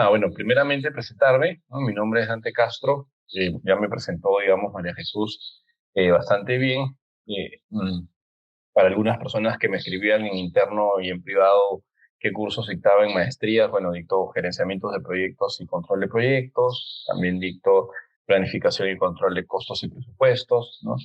Bueno, primeramente presentarme, ¿no? Mi nombre es Dante Castro, ya me presentó, digamos, María Jesús bastante bien. Eh, mm, para algunas personas que me escribían en interno y en privado qué cursos dictaba en maestrías, bueno, dicto gerenciamientos de proyectos y control de proyectos, también dicto planificación y control de costos y presupuestos, ¿no?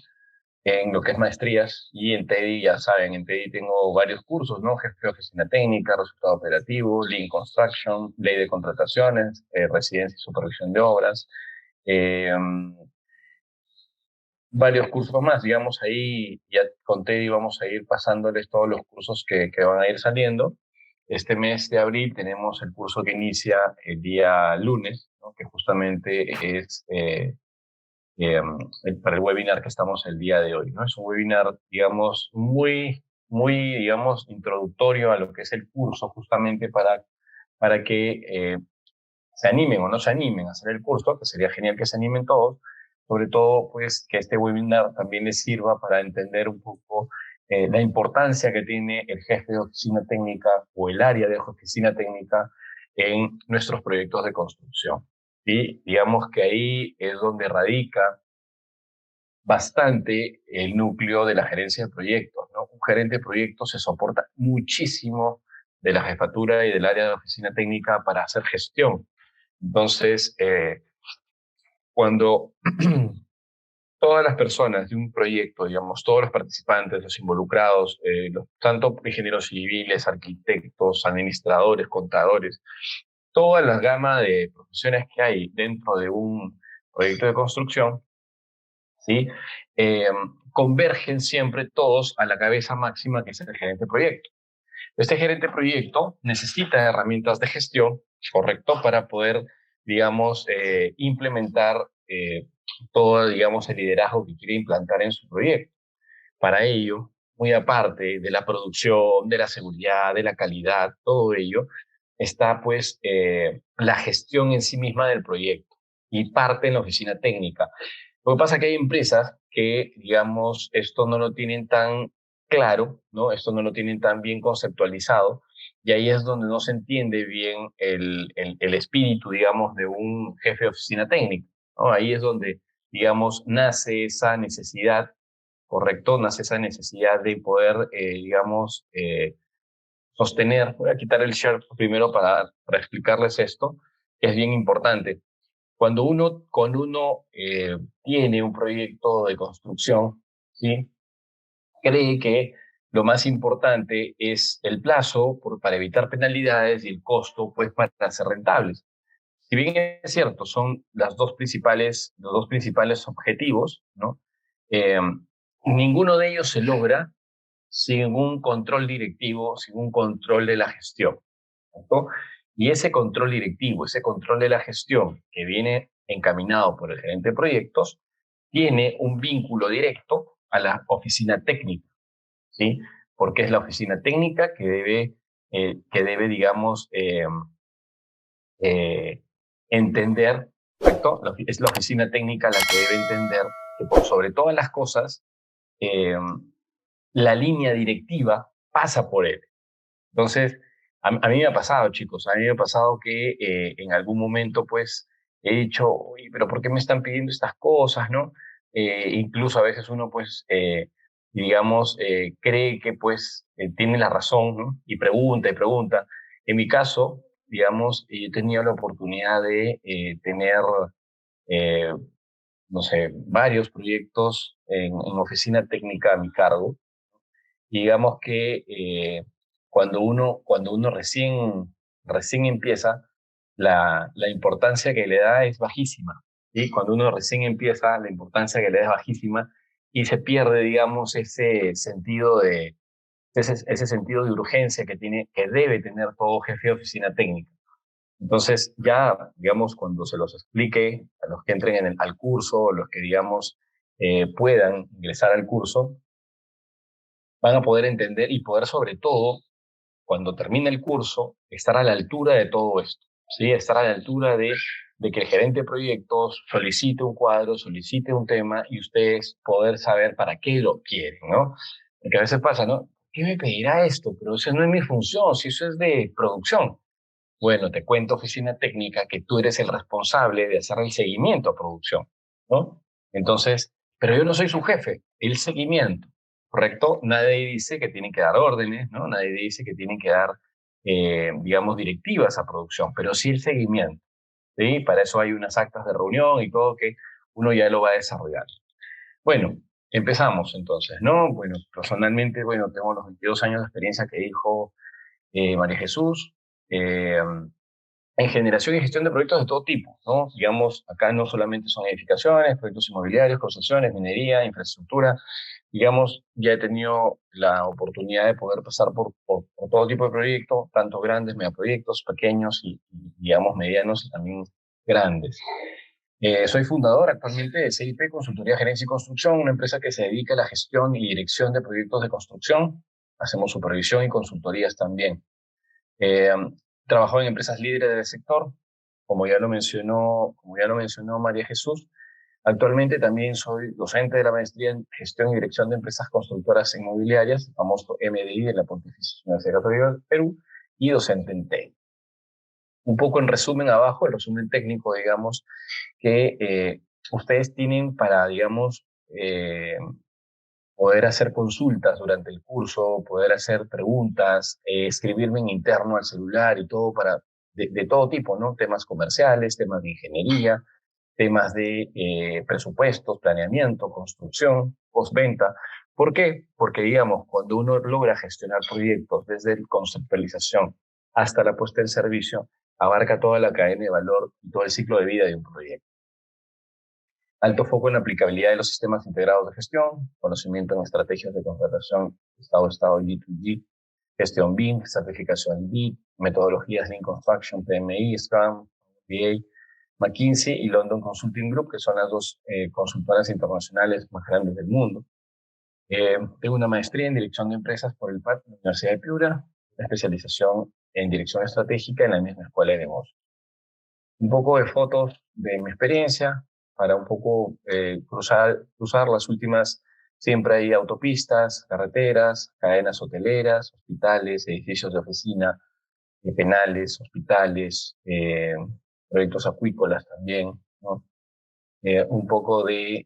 En lo que es maestrías, y en TEDI, ya saben, en TEDI tengo varios cursos, ¿no? Jefe de oficina técnica, resultado operativo, Lean Construction, ley de contrataciones, residencia y supervisión de obras, eh, varios cursos más, digamos, ahí ya con TEDI vamos a ir pasándoles todos los cursos que van a ir saliendo. Este mes de abril tenemos el curso que inicia el día lunes, ¿no? Que justamente es eh, para el webinar que estamos el día de hoy, ¿no? Es un webinar, digamos, muy, digamos, introductorio a lo que es el curso, justamente para que se animen o no se animen a hacer el curso, que sería genial que se animen todos, sobre todo, pues, que este webinar también les sirva para entender un poco la importancia que tiene el jefe de oficina técnica o el área de oficina técnica en nuestros proyectos de construcción. Y digamos que ahí es donde radica bastante el núcleo de la gerencia de proyectos, ¿no? Un gerente de proyectos se soporta muchísimo de la jefatura y del área de oficina técnica para hacer gestión. Entonces, cuando todas las personas de un proyecto, digamos, todos los participantes, los involucrados, tanto ingenieros civiles, arquitectos, administradores, contadores, toda la gama de profesiones que hay dentro de un proyecto de construcción, ¿sí? Eh, Convergen siempre todos a la cabeza máxima, que es el gerente de proyecto. Este gerente de proyecto necesita herramientas de gestión, correcto, para poder, digamos, implementar todo, digamos, el liderazgo que quiere implantar en su proyecto. Para ello, muy aparte de la producción, de la seguridad, de la calidad, todo ello, está pues la gestión en sí misma del proyecto y parte en la oficina técnica. Lo que pasa es que hay empresas que, digamos, esto no lo tienen tan claro, ¿no? Esto no lo tienen tan bien conceptualizado, y ahí es donde no se entiende bien el espíritu, digamos, de un jefe de oficina técnica, ¿no? Ahí es donde, digamos, nace esa necesidad, correcto, nace esa necesidad de poder, digamos, sostener. Voy a quitar el share primero para explicarles esto, que es bien importante. Cuando uno tiene un proyecto de construcción, ¿sí? Cree que lo más importante es el plazo para evitar penalidades y el costo, pues, para ser rentables. Si bien es cierto, son los dos principales objetivos, ¿no? Eh, Ninguno de ellos se logra sin un control directivo, sin un control de la gestión, ¿no? Y ese control directivo, ese control de la gestión que viene encaminado por el gerente de proyectos, tiene un vínculo directo a la oficina técnica, ¿sí? Porque es la oficina técnica que debe digamos, eh, entender, ¿correcto? Es la oficina técnica la que debe entender que por sobre todas las cosas, eh, la línea directiva pasa por él. Entonces, a mí me ha pasado, chicos, a mí me ha pasado que en algún momento, pues, he dicho, oye, pero ¿por qué me están pidiendo estas cosas, no? Incluso a veces uno, pues, digamos, cree que, pues, tiene la razón, ¿no? Y pregunta y pregunta. En mi caso, digamos, yo he tenido la oportunidad de tener, eh, no sé, varios proyectos en oficina técnica a mi cargo. Y digamos que cuando uno recién empieza, la importancia que le da es bajísima. Y cuando uno recién empieza, la importancia que le da es bajísima y se pierde, digamos, ese sentido de urgencia que debe tener todo jefe de oficina técnica. Entonces, ya, digamos, cuando se los explique a los que entren al curso, los que, digamos, puedan ingresar al curso, van a poder entender y poder, sobre todo, cuando termine el curso, estar a la altura de todo esto, ¿sí? Estar a la altura de que el gerente de proyectos solicite un cuadro, solicite un tema y ustedes poder saber para qué lo quieren, ¿no? Porque a veces pasa, ¿no? ¿Qué me pedirá esto? Pero eso no es mi función, si eso es de producción. Bueno, te cuento, oficina técnica, que tú eres el responsable de hacer el seguimiento a producción, ¿no? Entonces, pero yo no soy su jefe, el seguimiento, ¿correcto? Nadie dice que tienen que dar órdenes, ¿no? Nadie dice que tienen que dar, digamos, directivas a producción, pero sí el seguimiento, ¿sí? Para eso hay unas actas de reunión y todo que uno ya lo va a desarrollar. Bueno, empezamos entonces, ¿no? Bueno, personalmente, bueno, tengo los 22 años de experiencia que dijo María Jesús. Eh, en generación y gestión de proyectos de todo tipo, ¿no? Digamos, acá no solamente son edificaciones, proyectos inmobiliarios, concesiones, minería, infraestructura. Digamos, ya he tenido la oportunidad de poder pasar por todo tipo de proyectos, tanto grandes, megaproyectos, pequeños digamos, medianos y también grandes. Soy fundador actualmente de CIP Consultoría, Gerencia y Construcción, una empresa que se dedica a la gestión y dirección de proyectos de construcción. Hacemos supervisión y consultorías también. Eh, Trabajó en empresas líderes del sector, como ya lo mencionó María Jesús. Actualmente también soy docente de la maestría en gestión y dirección de empresas constructoras inmobiliarias, el famoso MDI de la Pontificia Universidad Católica del Perú, y docente en TEC. Un poco en resumen abajo, el resumen técnico, digamos, que ustedes tienen para, digamos, poder hacer consultas durante el curso, poder hacer preguntas, escribirme en interno al celular y todo de todo tipo, ¿no? Temas comerciales, temas de ingeniería, temas de presupuestos, planeamiento, construcción, postventa. ¿Por qué? Porque, digamos, cuando uno logra gestionar proyectos desde la conceptualización hasta la puesta en servicio, abarca toda la cadena de valor y todo el ciclo de vida de un proyecto. Alto foco en la aplicabilidad de los sistemas integrados de gestión, conocimiento en estrategias de contratación Estado-Estado G2G, gestión BIM, certificación LEED, metodologías Lean Construction, PMI, Scrum, MBA, McKinsey y London Consulting Group, que son las dos consultoras internacionales más grandes del mundo. Tengo una maestría en dirección de empresas por el PAT, en la Universidad de Piura, una especialización en dirección estratégica en la misma escuela de negocios. Un poco de fotos de mi experiencia para un poco cruzar las últimas. Siempre hay autopistas, carreteras, cadenas hoteleras, hospitales, edificios de oficina, penales, hospitales, proyectos acuícolas también, ¿no? Un poco de...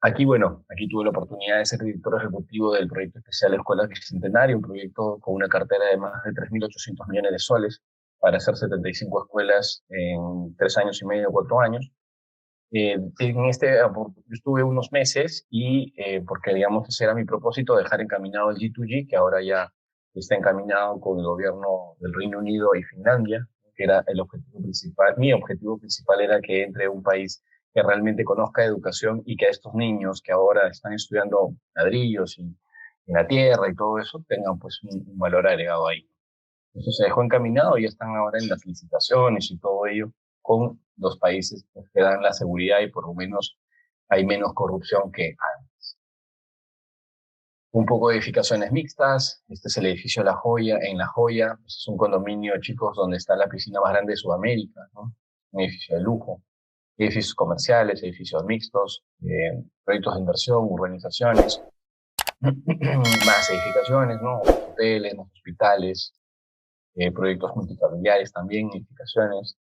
aquí, bueno, aquí tuve la oportunidad de ser director ejecutivo del proyecto especial Escuelas Bicentenario, un proyecto con una cartera de más de 3.800 millones de soles para hacer 75 escuelas en 3 años y medio, 4 años. Yo estuve unos meses y porque, digamos, ese era mi propósito, dejar encaminado el G2G, que ahora ya está encaminado con el gobierno del Reino Unido y Finlandia, que era el objetivo principal. Mi objetivo principal era que entre un país que realmente conozca educación y que estos niños que ahora están estudiando ladrillos y en la tierra y todo eso tengan pues un valor agregado ahí. Eso se dejó encaminado y están ahora en las licitaciones y todo ello con los países que dan la seguridad y por lo menos hay menos corrupción que antes. Un poco de edificaciones mixtas. Este es el edificio La Joya, en La Joya. Es un condominio, chicos, donde está la piscina más grande de Sudamérica, ¿no? Un edificio de lujo. Edificios comerciales, edificios mixtos, proyectos de inversión, urbanizaciones, más edificaciones, ¿no? Hoteles, más hospitales, proyectos multifamiliares también, edificaciones,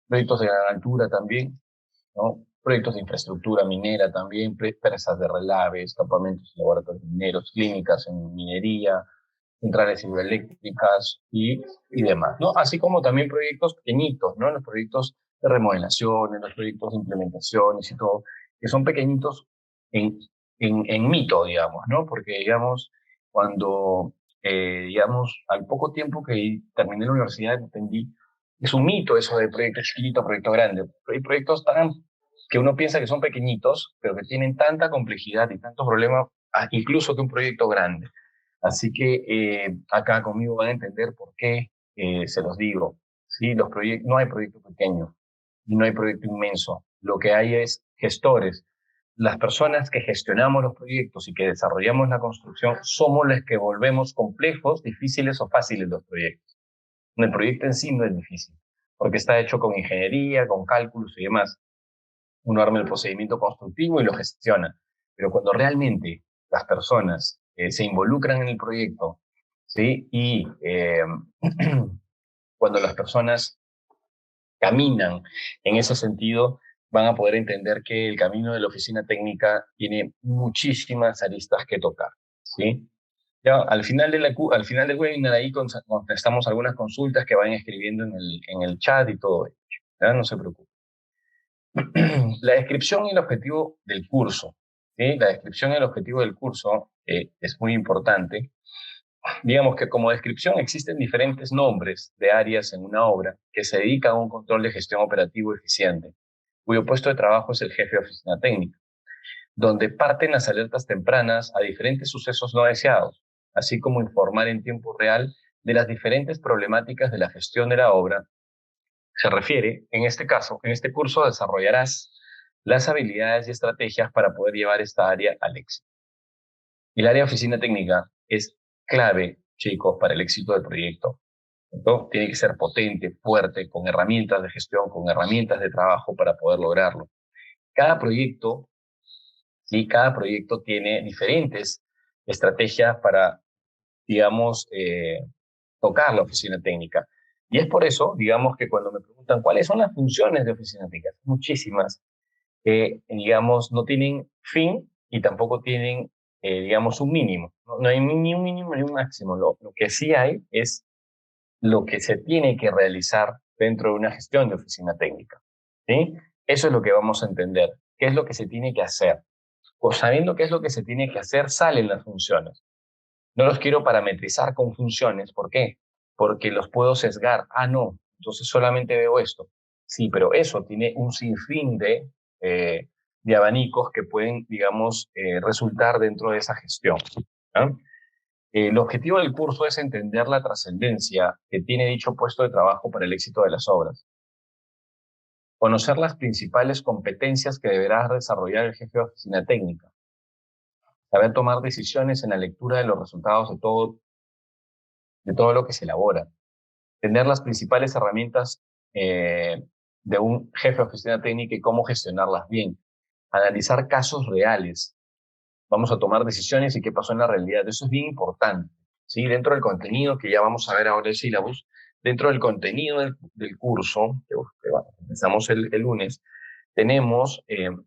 proyectos de gran altura también, ¿no? Proyectos de infraestructura minera también, presas de relaves, campamentos y laboratorios mineros, clínicas en minería, centrales hidroeléctricas y demás, ¿no? Así como también proyectos pequeñitos, ¿no? Los proyectos de remodelaciones, los proyectos de implementaciones y todo, que son pequeñitos en, en mito, digamos, ¿no? Porque, digamos, cuando, digamos, al poco tiempo que terminé la universidad, entendí, es un mito eso de proyecto chiquito, proyecto grande. Hay proyectos tan que uno piensa que son pequeñitos, pero que tienen tanta complejidad y tantos problemas, incluso que un proyecto grande. Así que acá conmigo van a entender por qué se los digo. ¿Sí? No hay proyecto pequeño y no hay proyecto inmenso. Lo que hay es gestores. Las personas que gestionamos los proyectos y que desarrollamos la construcción somos las que volvemos complejos, difíciles o fáciles los proyectos. El proyecto en sí no es difícil, porque está hecho con ingeniería, con cálculos y demás. Uno arma el procedimiento constructivo y lo gestiona. Pero cuando realmente las personas se involucran en el proyecto, ¿sí? Y cuando las personas caminan en ese sentido, van a poder entender que el camino de la oficina técnica tiene muchísimas aristas que tocar, ¿sí? Ya, al final del webinar ahí contestamos algunas consultas que vayan escribiendo en el chat y todo ello, ¿ya? No se preocupen. La descripción y el objetivo del curso, ¿sí? La descripción y el objetivo del curso es muy importante. Digamos que como descripción existen diferentes nombres de áreas en una obra que se dedican a un control de gestión operativo eficiente, cuyo puesto de trabajo es el jefe de oficina técnica, donde parten las alertas tempranas a diferentes sucesos no deseados, así como informar en tiempo real de las diferentes problemáticas de la gestión de la obra. Se refiere, en este caso, en este curso desarrollarás las habilidades y estrategias para poder llevar esta área al éxito. Y el área de oficina técnica es clave, chicos, para el éxito del proyecto, ¿no? Tiene que ser potente, fuerte, con herramientas de gestión, con herramientas de trabajo para poder lograrlo. Cada proyecto, ¿sí? Cada proyecto tiene diferentes estrategias para, digamos, tocar la oficina técnica. Y es por eso, digamos, que cuando me preguntan cuáles son las funciones de oficina técnica, muchísimas, que, digamos, no tienen fin y tampoco tienen, digamos, un mínimo. No, no hay ni un mínimo ni un máximo. Lo que sí hay es lo que se tiene que realizar dentro de una gestión de oficina técnica, ¿sí? Eso es lo que vamos a entender. ¿Qué es lo que se tiene que hacer? Pues sabiendo qué es lo que se tiene que hacer, salen las funciones. No los quiero parametrizar con funciones. ¿Por qué? Porque los puedo sesgar. Ah, no, entonces solamente veo esto. Sí, pero eso tiene un sinfín de abanicos que pueden, digamos, resultar dentro de esa gestión, ¿no? El objetivo del curso es entender la trascendencia que tiene dicho puesto de trabajo para el éxito de las obras. Conocer las principales competencias que deberá desarrollar el jefe de oficina técnica. Saber tomar decisiones en la lectura de los resultados de todo lo que se elabora. Tener las principales herramientas de un jefe de oficina técnica y cómo gestionarlas bien. Analizar casos reales. Vamos a tomar decisiones y qué pasó en la realidad. Eso es bien importante, ¿sí? Dentro del contenido, que ya vamos a ver ahora el sílabus, dentro del contenido del curso, que empezamos el lunes, tenemos en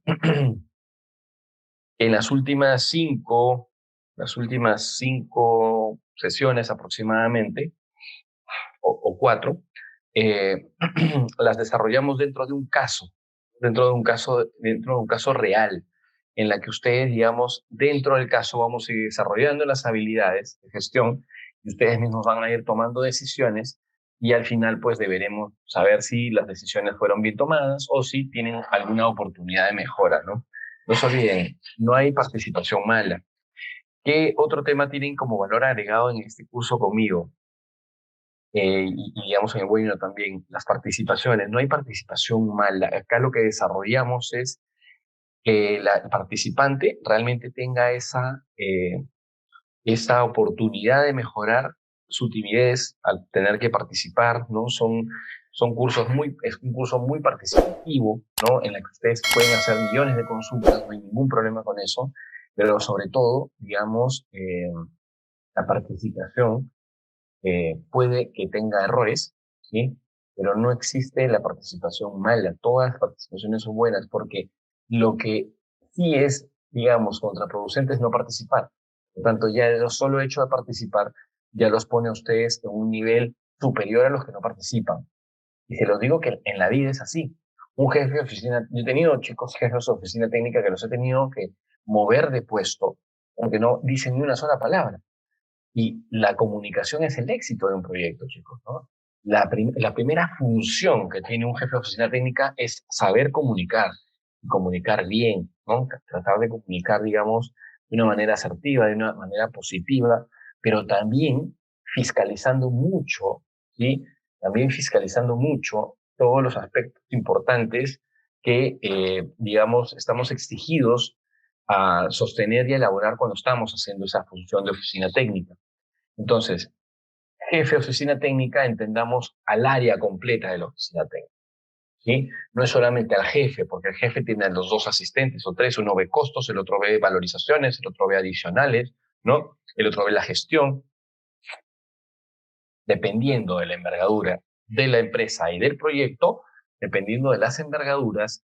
las últimas cinco sesiones aproximadamente, o cuatro, eh, las desarrollamos dentro de un caso real, en la que ustedes, digamos, dentro del caso vamos a ir desarrollando las habilidades de gestión y ustedes mismos van a ir tomando decisiones y al final pues deberemos saber si las decisiones fueron bien tomadas o si tienen alguna oportunidad de mejora, ¿no? No se olviden, no hay participación mala. ¿Qué otro tema tienen como valor agregado en este curso conmigo? Y digamos en el webinar también, las participaciones. No hay participación mala. Acá lo que desarrollamos es que el participante realmente tenga esa oportunidad de mejorar su timidez al tener que participar, ¿no? Es un curso muy participativo, ¿no? En el que ustedes pueden hacer millones de consultas, no hay ningún problema con eso, pero sobre todo, digamos, la participación puede que tenga errores, ¿sí? Pero no existe la participación mala. Todas las participaciones son buenas porque lo que sí es, digamos, contraproducente es no participar. Por tanto, ya el solo hecho de participar ya los pone a ustedes en un nivel superior a los que no participan. Y se los digo que en la vida es así. Un jefe de oficina, yo he tenido chicos jefes de oficina técnica que los he tenido que mover de puesto, aunque no dicen ni una sola palabra. Y la comunicación es el éxito de un proyecto, chicos, ¿no? La primera función que tiene un jefe de oficina técnica es saber comunicar, y comunicar bien, ¿no? Tratar de comunicar, digamos, de una manera asertiva, de una manera positiva, pero también fiscalizando mucho, ¿sí? También fiscalizando mucho todos los aspectos importantes que, digamos, estamos exigidos a sostener y elaborar cuando estamos haciendo esa función de oficina técnica. Entonces, jefe de oficina técnica, entendamos al área completa de la oficina técnica, ¿sí? No es solamente al jefe, porque el jefe tiene a los dos asistentes o tres, uno ve costos, el otro ve valorizaciones, el otro ve adicionales, ¿no? El otro ve la gestión. dependiendo de la envergadura de la empresa y del proyecto, dependiendo de las envergaduras,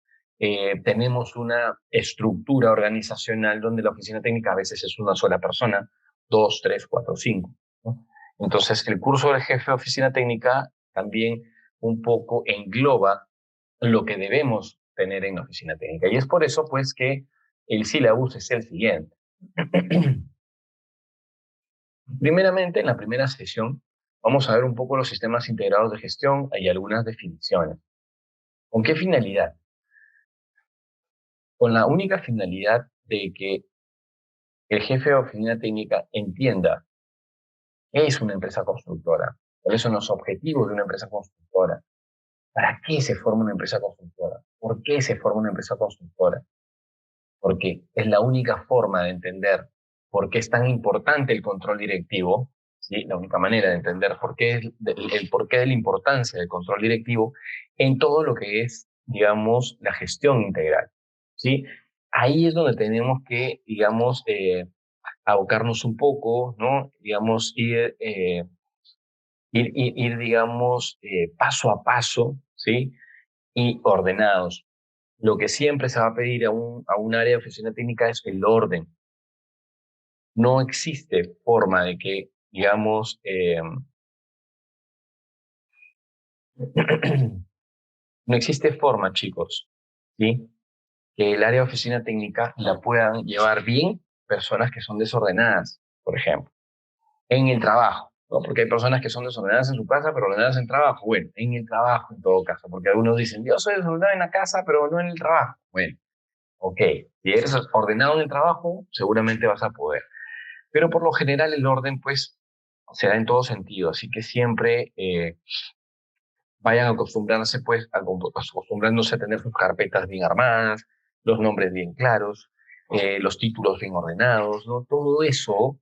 tenemos una estructura organizacional donde la oficina técnica a veces es una sola persona, dos, tres, cuatro, cinco, ¿no? Entonces, el curso del jefe de oficina técnica también un poco engloba lo que debemos tener en la oficina técnica. Y es por eso, pues, que el sílabus es el siguiente. Primeramente, en la primera sesión, vamos a ver un poco los sistemas integrados de gestión y algunas definiciones. ¿Con qué finalidad? Con la única finalidad de que el jefe de oficina técnica entienda qué es una empresa constructora, cuáles son los objetivos de una empresa constructora, para qué se forma una empresa constructora, por qué se forma una empresa constructora, porque es la única forma de entender por qué es tan importante el control directivo, ¿sí? La única manera de entender por qué es el porqué de la importancia del control directivo en todo lo que es, digamos, la gestión integral, ¿sí? Ahí es donde tenemos que, digamos, abocarnos un poco, ¿no? Digamos, digamos, paso a paso, ¿sí? Y ordenados. Lo que siempre se va a pedir a un área de oficina técnica es el orden. No existe forma de que, digamos, no existe forma, chicos, ¿sí? Que el área de oficina técnica la puedan llevar bien personas que son desordenadas, por ejemplo, en el trabajo, ¿no? Porque hay personas que son desordenadas en su casa, pero ordenadas en trabajo. Bueno, en el trabajo en todo caso, porque algunos dicen, yo soy desordenado en la casa, pero no en el trabajo. Bueno, ok, si eres ordenado en el trabajo, seguramente vas a poder. Pero por lo general el orden, pues, se da en todo sentido, así que siempre vayan acostumbrándose, pues, acostumbrándose a tener sus carpetas bien armadas, los nombres bien claros, los títulos bien ordenados, ¿no? Todo eso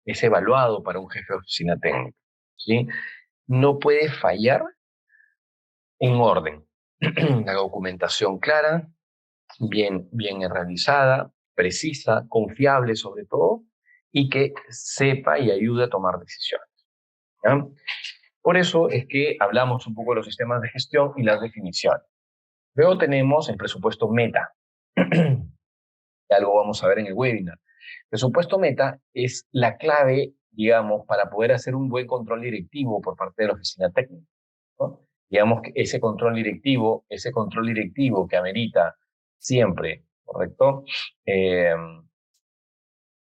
es evaluado para un jefe de oficina técnica, ¿sí? No puede fallar en orden. La documentación clara, bien realizada, precisa, confiable sobre todo, y que sepa y ayude a tomar decisiones, ¿ya? Por eso es que hablamos un poco de los sistemas de gestión y las definiciones. Luego tenemos el presupuesto meta. Que algo vamos a ver en el webinar. El presupuesto meta es la clave, digamos, para poder hacer un buen control directivo por parte de la oficina técnica, ¿no? Digamos que ese control directivo que amerita siempre, ¿correcto? Eh,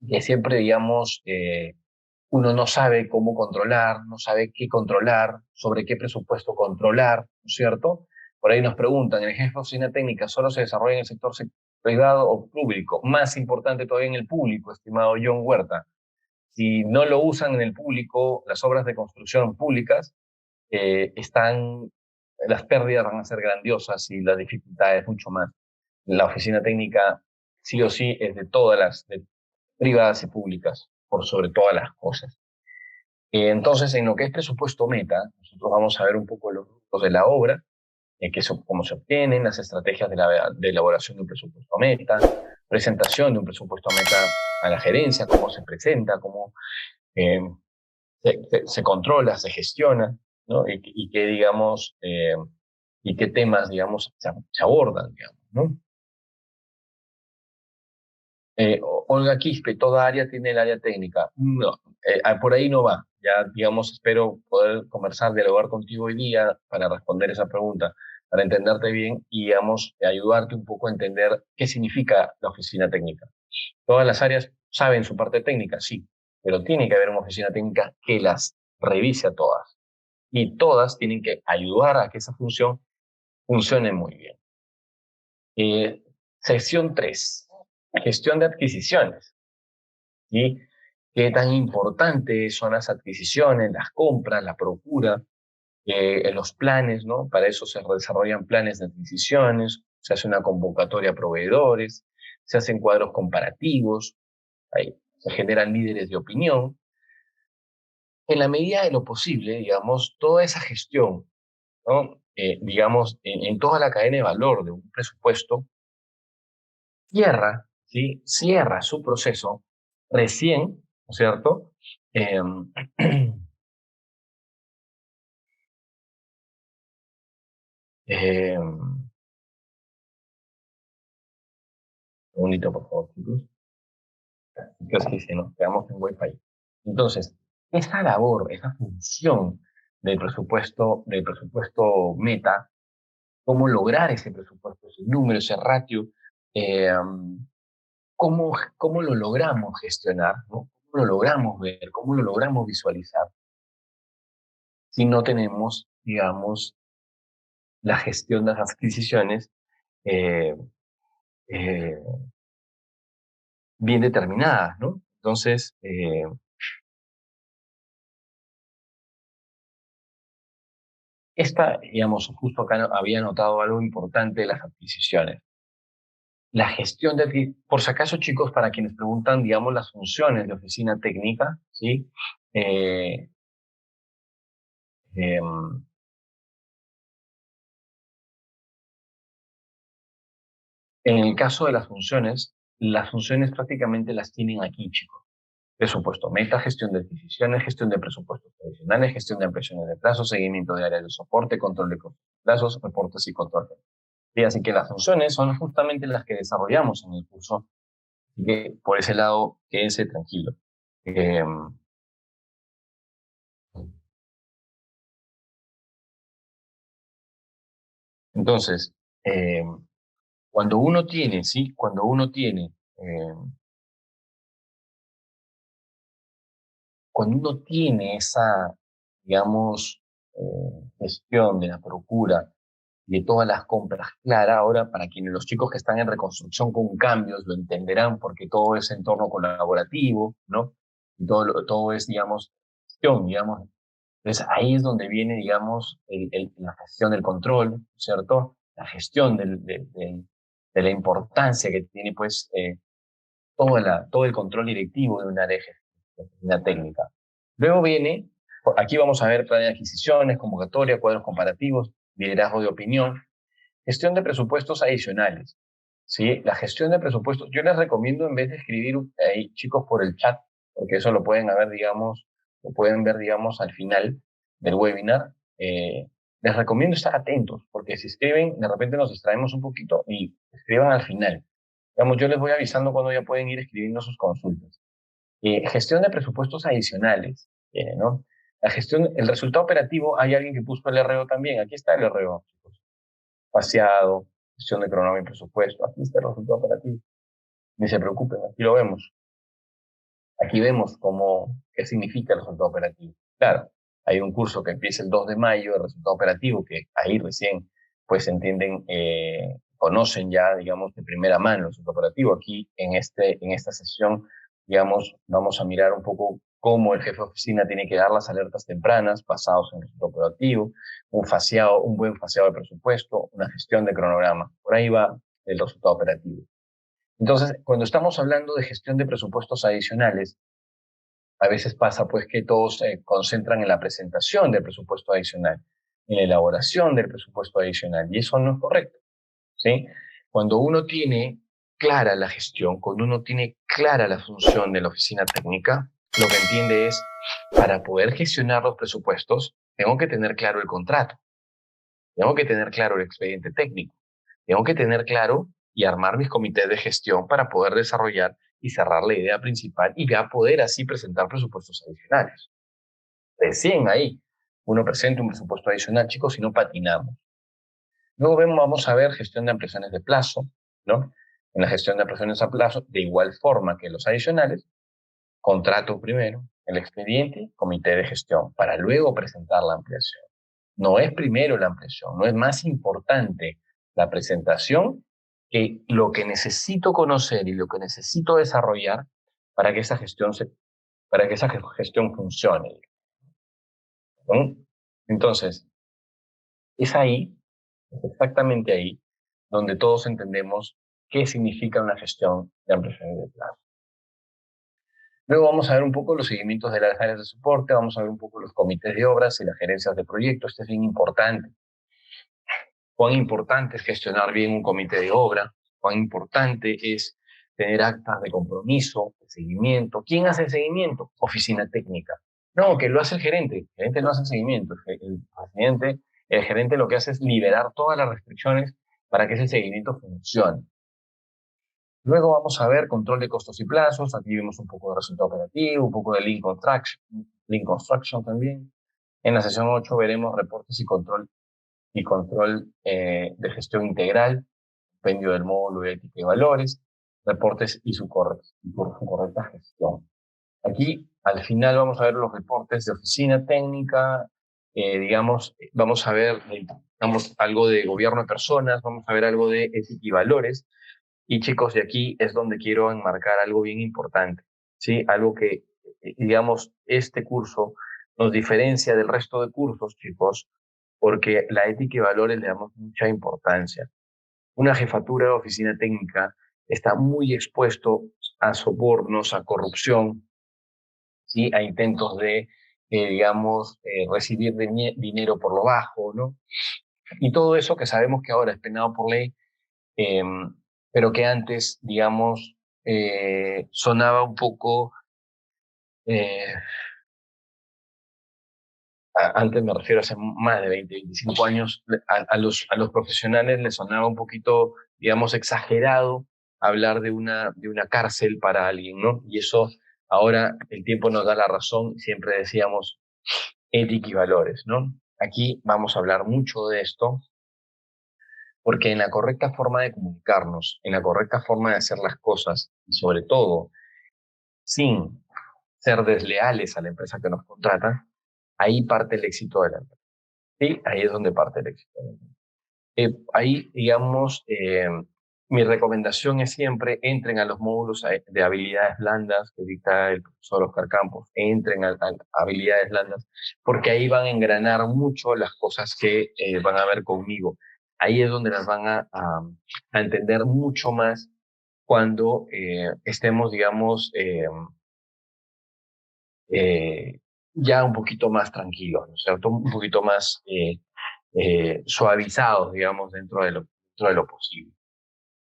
que siempre, digamos, uno no sabe cómo controlar, no sabe qué controlar, sobre qué presupuesto controlar, ¿no es cierto? Por ahí nos preguntan, ¿el jefe de oficina técnica solo se desarrolla en el sector privado o público? Más importante todavía en el público, estimado John Huerta. Si no lo usan en el público, las obras de construcción públicas las pérdidas van a ser grandiosas y las dificultades mucho más. La oficina técnica sí o sí es de todas de privadas y públicas, por sobre todas las cosas. Entonces, en lo que es presupuesto meta, nosotros vamos a ver un poco los grupos de la obra, cómo se obtienen, las estrategias de elaboración de un presupuesto meta, presentación de un presupuesto meta a la gerencia, cómo se presenta, cómo eh, se controla, se gestiona, ¿no? Digamos, y qué temas, digamos, se abordan, digamos, ¿no? Olga Quispe, toda área tiene el área técnica. No, por ahí no va. Ya, digamos, espero poder conversar, dialogar contigo hoy día para responder esa pregunta, para entenderte bien y, digamos, ayudarte un poco a entender qué significa la oficina técnica. Todas las áreas saben su parte técnica, sí, pero tiene que haber una oficina técnica que las revise a todas. Y todas tienen que ayudar a que esa función funcione muy bien. Sección 3, gestión de adquisiciones. ¿Sí? Qué tan importantes son las adquisiciones, las compras, la procura, los planes, ¿no? Para eso se desarrollan planes de adquisiciones, se hace una convocatoria a proveedores, se hacen cuadros comparativos, ahí se generan líderes de opinión. En la medida de lo posible, digamos, toda esa gestión, ¿no? Digamos, en toda la cadena de valor de un presupuesto, cierra, ¿sí? Cierra su proceso recién, ¿no es cierto? Eh, Un bonito, por favor, chicos. Entonces, que si nos quedamos en Wi-Fi. Entonces, esa labor, esa función del presupuesto meta, cómo lograr ese presupuesto, ese número, ese ratio, eh, cómo lo logramos gestionar, ¿no? ¿Cómo lo logramos ver? ¿Cómo lo logramos visualizar? Si no tenemos, digamos, la gestión de las adquisiciones eh, eh, bien determinadas, ¿no? Entonces, digamos, justo acá había notado algo importante de las adquisiciones. La gestión por si acaso, chicos, para quienes preguntan, digamos, las funciones de oficina técnica, ¿sí? Eh, eh, en el caso de las funciones prácticamente las tienen aquí, chicos. Presupuesto meta, gestión de adquisiciones, gestión de presupuestos tradicionales, gestión de ampliaciones de plazos, seguimiento de áreas de soporte, control de plazos, reportes y control. Sí, así que las funciones son justamente las que desarrollamos en el curso. Así que por ese lado, quédense tranquilos. Eh, entonces, eh, cuando uno tiene, ¿sí? Cuando uno tiene esa, digamos, gestión de la procura de todas las compras clara, ahora para quienes los chicos que están en reconstrucción con cambios lo entenderán porque todo es entorno colaborativo, ¿no? Y todo es, digamos, gestión, digamos. Entonces ahí es donde viene, digamos, la gestión del control, ¿cierto? La gestión de la importancia que tiene, pues, todo el control directivo de una área de una técnica. Luego viene, aquí vamos a ver plan de adquisiciones, convocatoria, cuadros comparativos, liderazgo de opinión, gestión de presupuestos adicionales. ¿Sí? La gestión de presupuestos, yo les recomiendo en vez de escribir ahí, chicos, por el chat, porque eso lo pueden ver, digamos, al final del webinar. Les recomiendo estar atentos, porque si escriben, de repente nos distraemos un poquito y escriban al final. Digamos, yo les voy avisando cuando ya pueden ir escribiendo sus consultas. Gestión de presupuestos adicionales, ¿no? La gestión, el resultado operativo, hay alguien que puso el RO también. Aquí está el RO, chicos. Paseado, gestión de cronograma y presupuesto. Aquí está el resultado operativo. Ni se preocupen, aquí lo vemos. Aquí vemos qué significa el resultado operativo. Claro, hay un curso que empieza el 2 de mayo, el resultado operativo, que ahí recién pues entienden, conocen ya, digamos, de primera mano el resultado operativo. Aquí en esta sesión, digamos, vamos a mirar un poco cómo el jefe de oficina tiene que dar las alertas tempranas basados en el resultado operativo, un buen faseado de presupuesto, una gestión de cronograma. Por ahí va el resultado operativo. Entonces, cuando estamos hablando de gestión de presupuestos adicionales, a veces pasa pues que todos se concentran en la presentación del presupuesto adicional, en la elaboración del presupuesto adicional, y eso no es correcto, ¿sí? Cuando uno tiene clara la gestión, cuando uno tiene clara la función de la oficina técnica, lo que entiende es, para poder gestionar los presupuestos, tengo que tener claro el contrato, tengo que tener claro el expediente técnico, tengo que tener claro y armar mis comités de gestión para poder desarrollar y cerrar la idea principal y ya poder así presentar presupuestos adicionales. Recién ahí uno presenta un presupuesto adicional, chicos, si no patinamos. Luego vamos a ver gestión de ampliaciones de plazo, ¿no? En la gestión de ampliaciones a plazo, de igual forma que los adicionales, contrato primero, el expediente, comité de gestión, para luego presentar la ampliación. No es primero la ampliación, no es más importante la presentación que lo que necesito conocer y lo que necesito desarrollar para que esa para que esa gestión funcione, ¿no? Entonces, es ahí, es exactamente ahí, donde todos entendemos qué significa una gestión de ampliación de plazo. Luego vamos a ver un poco los seguimientos de las áreas de soporte, vamos a ver un poco los comités de obras y las gerencias de proyectos. Este es bien importante. Cuán importante es gestionar bien un comité de obra, cuán importante es tener actas de compromiso, de seguimiento. ¿Quién hace el seguimiento? Oficina técnica. No, que lo hace el gerente no hace el seguimiento. El presidente El gerente lo que hace es liberar todas las restricciones para que ese seguimiento funcione. Luego vamos a ver control de costos y plazos. Aquí vemos un poco de resultado operativo, un poco de Lean Construction también. En la sesión 8 veremos reportes y control de gestión integral, compendio del módulo de ética y valores, reportes y su correcta gestión. Aquí, al final, vamos a ver los reportes de oficina técnica, digamos, vamos a ver algo de gobierno de personas, vamos a ver algo de ética y valores. Y chicos, de aquí es donde quiero enmarcar algo bien importante, ¿sí? Algo que, digamos, este curso nos diferencia del resto de cursos, chicos, porque la ética y valores le damos mucha importancia. Una jefatura de oficina técnica está muy expuesto a sobornos, a corrupción, ¿sí? A intentos de, digamos, recibir dinero por lo bajo, ¿no? Y todo eso que sabemos que ahora es penado por ley, eh, pero que antes, digamos, sonaba un poco, eh, antes me refiero a hace más de 20, 25 años, a los profesionales les sonaba un poquito, digamos, exagerado hablar de una cárcel para alguien, ¿no? Y eso ahora el tiempo nos da la razón, siempre decíamos ética y valores, ¿no? Aquí vamos a hablar mucho de esto, porque en la correcta forma de comunicarnos, en la correcta forma de hacer las cosas, y sobre todo sin ser desleales a la empresa que nos contrata, ahí parte el éxito de la empresa. Sí, ahí es donde parte el éxito. Ahí, digamos, mi recomendación es siempre entren a los módulos de habilidades blandas que dicta el profesor Oscar Campos, entren a habilidades blandas, porque ahí van a engranar mucho las cosas que van a ver conmigo. Ahí es donde las van a entender mucho más cuando estemos, digamos, ya un poquito más tranquilos, ¿no es cierto? Un poquito más suavizados, digamos, dentro de lo posible.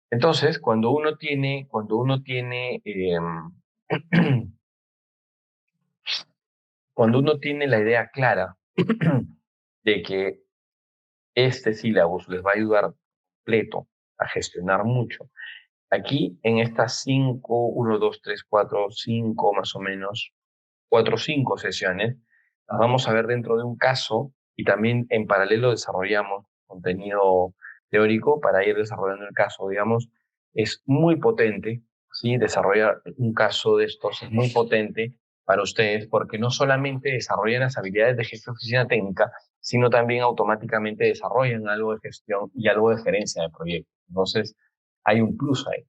Entonces, cuando uno tiene la idea clara de que este sílabus les va a ayudar completo a gestionar mucho, aquí en estas 5, 1, 2, 3, 4, 5 más o menos, 4 o 5 sesiones, las vamos a ver dentro de un caso y también en paralelo desarrollamos contenido teórico para ir desarrollando el caso, digamos, es muy potente, ¿sí? Desarrollar un caso de estos es muy potente para ustedes porque no solamente desarrollan las habilidades de gestión de oficina técnica, sino también automáticamente desarrollan algo de gestión y algo de gerencia de proyectos. Entonces, hay un plus ahí.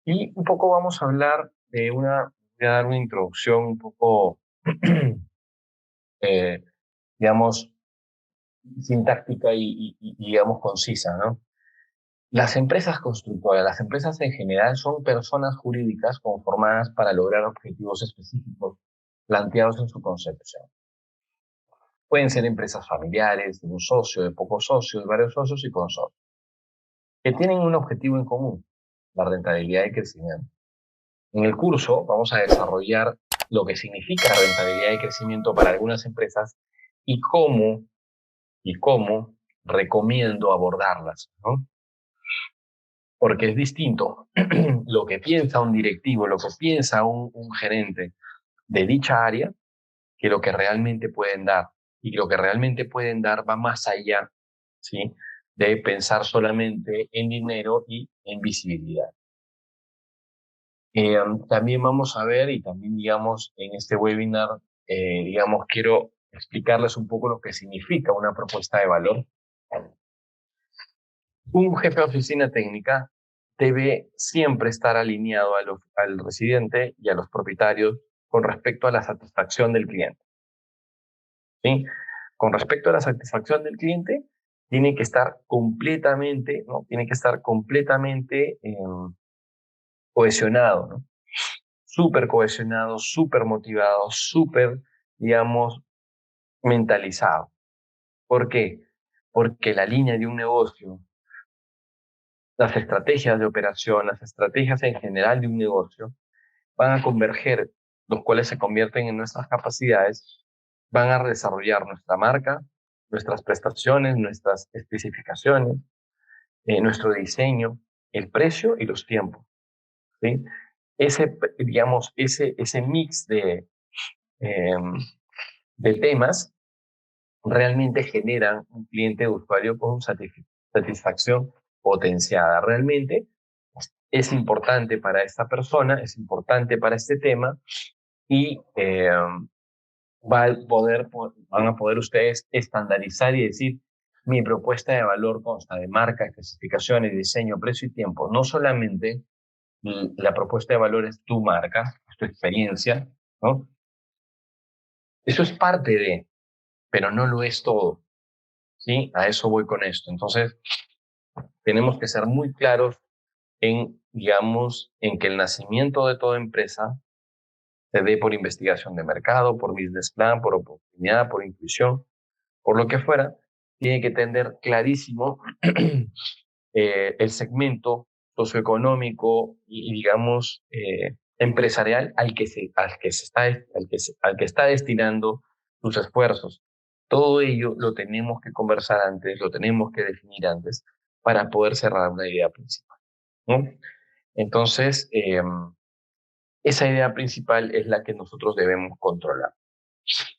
Y un poco vamos a hablar voy a dar una introducción un poco, eh, digamos, sintáctica digamos, concisa, ¿no? Las empresas constructoras, las empresas en general son personas jurídicas conformadas para lograr objetivos específicos planteados en su concepción. Pueden ser empresas familiares, de un socio, de pocos socios, varios socios y consorcios, que tienen un objetivo en común, la rentabilidad y crecimiento. En el curso vamos a desarrollar lo que significa rentabilidad y crecimiento para algunas empresas y cómo recomiendo abordarlas, ¿no? Porque es distinto lo que piensa un directivo, lo que piensa un gerente de dicha área, que lo que realmente pueden dar. Y lo que realmente pueden dar va más allá, ¿sí? De pensar solamente en dinero y en visibilidad. También vamos a ver, y también, digamos, en este webinar, digamos, quiero explicarles un poco lo que significa una propuesta de valor. Un jefe de oficina técnica debe siempre estar alineado al residente y a los propietarios con respecto a la satisfacción del cliente, ¿sí? Con respecto a la satisfacción del cliente, tiene que estar completamente, ¿no? Tiene que estar completamente cohesionado, ¿no? Súper cohesionado, súper motivado, súper, digamos, mentalizado. ¿Por qué? Porque la línea de un negocio, las estrategias de operación, las estrategias en general de un negocio, van a converger, los cuales se convierten en nuestras capacidades, van a desarrollar nuestra marca, nuestras prestaciones, nuestras especificaciones, nuestro diseño, el precio y los tiempos, ¿sí? Digamos, ese mix eh, de temas realmente generan un cliente de usuario con satisfacción potenciada. Realmente es importante para esta persona, es importante para este tema y van a poder ustedes estandarizar y decir, mi propuesta de valor consta de marca, especificaciones, diseño, precio y tiempo. No solamente la propuesta de valor es tu marca, es tu experiencia, ¿no? Eso es parte de, pero no lo es todo, ¿sí? A eso voy con esto. Entonces, tenemos que ser muy claros en, digamos, en que el nacimiento de toda empresa se dé por investigación de mercado, por business plan, por oportunidad, por intuición, por lo que fuera, tiene que tener clarísimo el segmento socioeconómico y digamos, empresarial al que está destinando sus esfuerzos. Todo ello lo tenemos que conversar antes, lo tenemos que definir antes para poder cerrar una idea principal, ¿no? Entonces, esa idea principal es la que nosotros debemos controlar.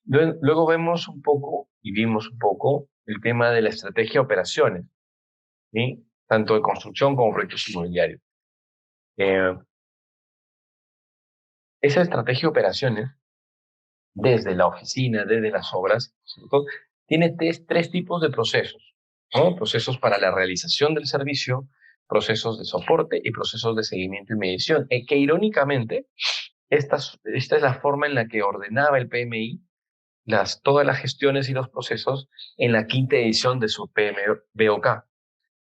Luego vemos un poco y vimos un poco el tema de la estrategia de operaciones, ¿sí? Tanto de construcción como proyectos inmobiliarios. Eh, esa estrategia de operaciones, desde la oficina, desde las obras, ¿cierto? Tiene tres tipos de procesos, ¿no? Procesos para la realización del servicio, procesos de soporte y procesos de seguimiento y medición. Que irónicamente, esta es la forma en la que ordenaba el PMI todas las gestiones y los procesos en la quinta edición de su PMBOK.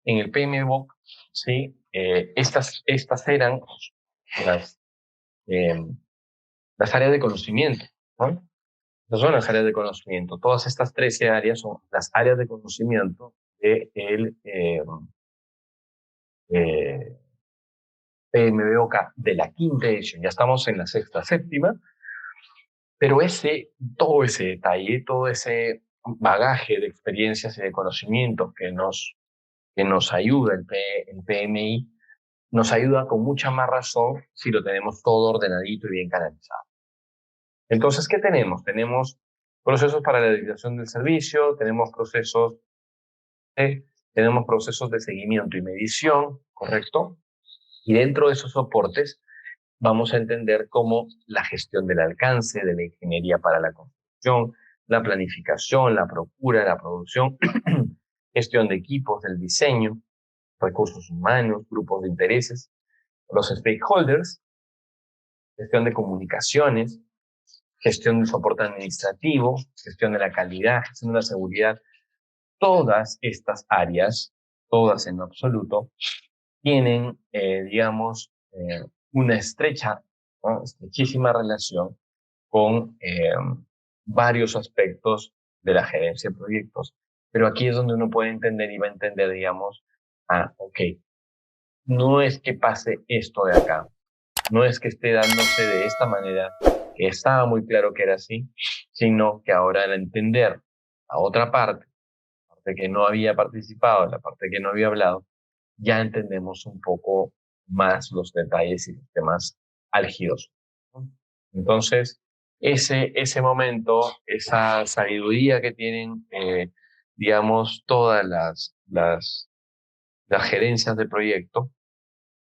En el PMBOK, ¿sí? Estas eran las, eh, las áreas de conocimiento, ¿no? Estas son las áreas de conocimiento. Todas estas 13 áreas son las áreas de conocimiento del PMBOK de la quinta edición. Ya estamos en la sexta, séptima, pero todo ese detalle, todo ese bagaje de experiencias y de conocimientos que nos ayuda el PMI, nos ayuda con mucha más razón si lo tenemos todo ordenadito y bien canalizado. Entonces, ¿qué tenemos? Tenemos procesos para la realización del servicio, tenemos procesos de seguimiento y medición, ¿correcto? Y dentro de esos soportes vamos a entender cómo la gestión del alcance, de la ingeniería para la construcción, la planificación, la procura, la producción, gestión de equipos, del diseño, recursos humanos, grupos de intereses, los stakeholders, gestión de comunicaciones, gestión del soporte administrativo, gestión de la calidad, gestión de la seguridad. Todas estas áreas, todas en absoluto, tienen, digamos, una ¿no? estrechísima relación con varios aspectos de la gerencia de proyectos. Pero aquí es donde uno puede entender y va a entender, digamos, ok, no es que pase esto de acá, no es que esté dándose de esta manera, que estaba muy claro que era así, sino que ahora al entender a otra parte, la parte que no había participado, la parte que no había hablado, ya entendemos un poco más los detalles y los temas álgidos. Entonces, ese momento, esa sabiduría que tienen, digamos, todas las gerencias de proyecto,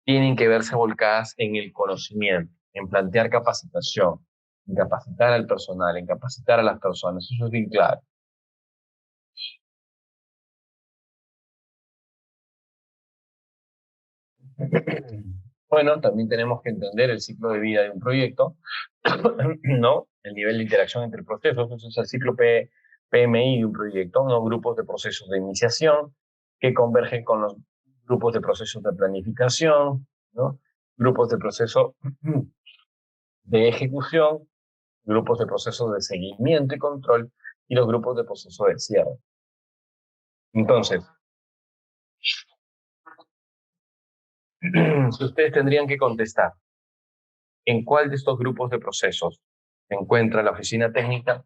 tienen que verse volcadas en el conocimiento, en plantear capacitación, en capacitar al personal, en capacitar a las personas. Eso es bien claro. Bueno, también tenemos que entender el ciclo de vida de un proyecto, ¿no? El nivel de interacción entre procesos, eso es el ciclo PMI de un proyecto, ¿no? Grupos de procesos de iniciación que convergen con los grupos de procesos de planificación, ¿no? Grupos de proceso de ejecución, grupos de procesos de seguimiento y control y los grupos de proceso de cierre. Entonces, si ustedes tendrían que contestar en cuál de estos grupos de procesos se encuentra la oficina técnica,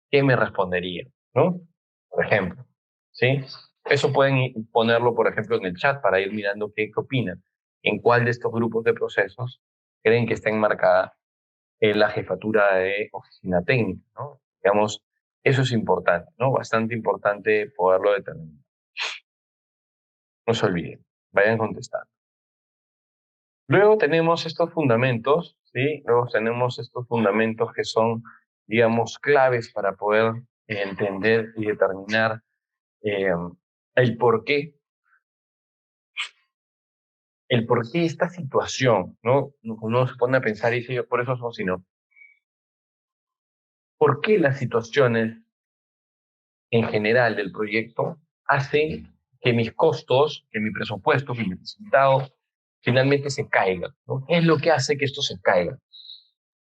¿qué me respondería? ¿No? por ejemplo, ¿sí? Eso pueden ponerlo, por ejemplo, en el chat para ir mirando qué opinan. ¿En cuál de estos grupos de procesos creen que está enmarcada la jefatura de oficina técnica, ¿no? Digamos, eso es importante, ¿no? Bastante importante poderlo determinar. No se olviden, vayan contestando. Luego tenemos estos fundamentos, ¿sí? Luego tenemos estos fundamentos que son, digamos, claves para poder entender y determinar eh, el por qué, esta situación, ¿no? Uno se pone a pensar y dice, por eso son, sino, ¿por qué las situaciones en general del proyecto hacen que mis costos, que mi presupuesto, que mi resultado finalmente se caigan, ¿no? ¿Qué es lo que hace que esto se caiga?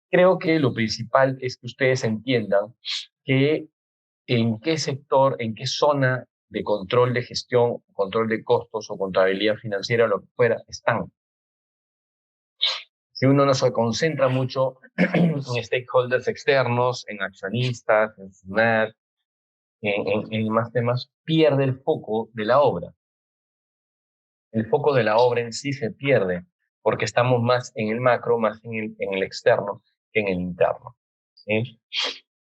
Creo que lo principal es que ustedes entiendan que en qué sector, en qué zona de control de gestión, control de costos o contabilidad financiera o lo que fuera están. Si uno no se concentra mucho en stakeholders externos, en accionistas, en SUNAT, en más temas, pierde el foco de la obra. El foco de la obra en sí se pierde porque estamos más en el macro, más en el externo que en el interno. ¿Sí?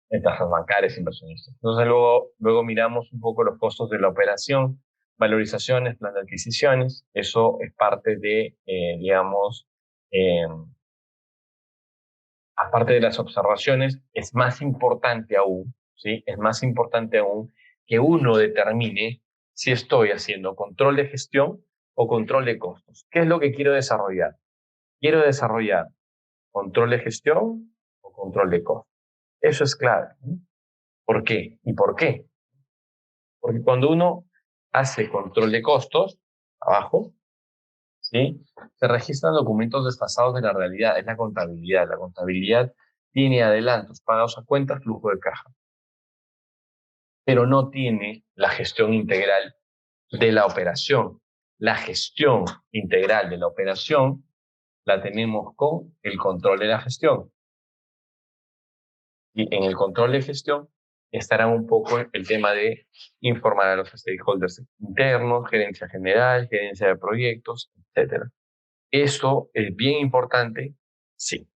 En tasas bancarias, inversionistas. Entonces luego miramos un poco los costos de la operación, valorizaciones, plan de adquisiciones. Eso es parte de, digamos, eh, aparte de las observaciones, es más importante aún, ¿sí? Es más importante aún que uno determine si estoy haciendo control de gestión o control de costos. ¿Qué es lo que quiero desarrollar? Quiero desarrollar control de gestión o control de costos. Eso es clave, ¿no? ¿Por qué? ¿Y por qué? Porque cuando uno hace control de costos, abajo, ¿sí? Se registran documentos desfasados de la realidad, es la contabilidad. La contabilidad tiene adelantos pagados a cuenta, flujo de caja, pero no tiene la gestión integral de la operación. La gestión integral de la operación la tenemos con el control de la gestión. Y en el control de gestión estará un poco el tema de informar a los stakeholders internos, gerencia general, gerencia de proyectos, etc. Eso es bien importante, sí.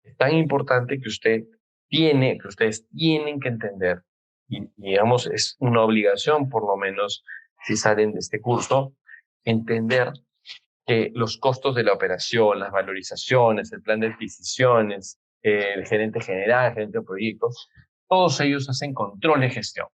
Es tan importante que ustedes tienen que entender, y digamos, es una obligación, por lo menos, si salen de este curso, entender que los costos de la operación, las valorizaciones, el plan de adquisiciones, el gerente general, el gerente de proyectos, todos ellos hacen control de gestión,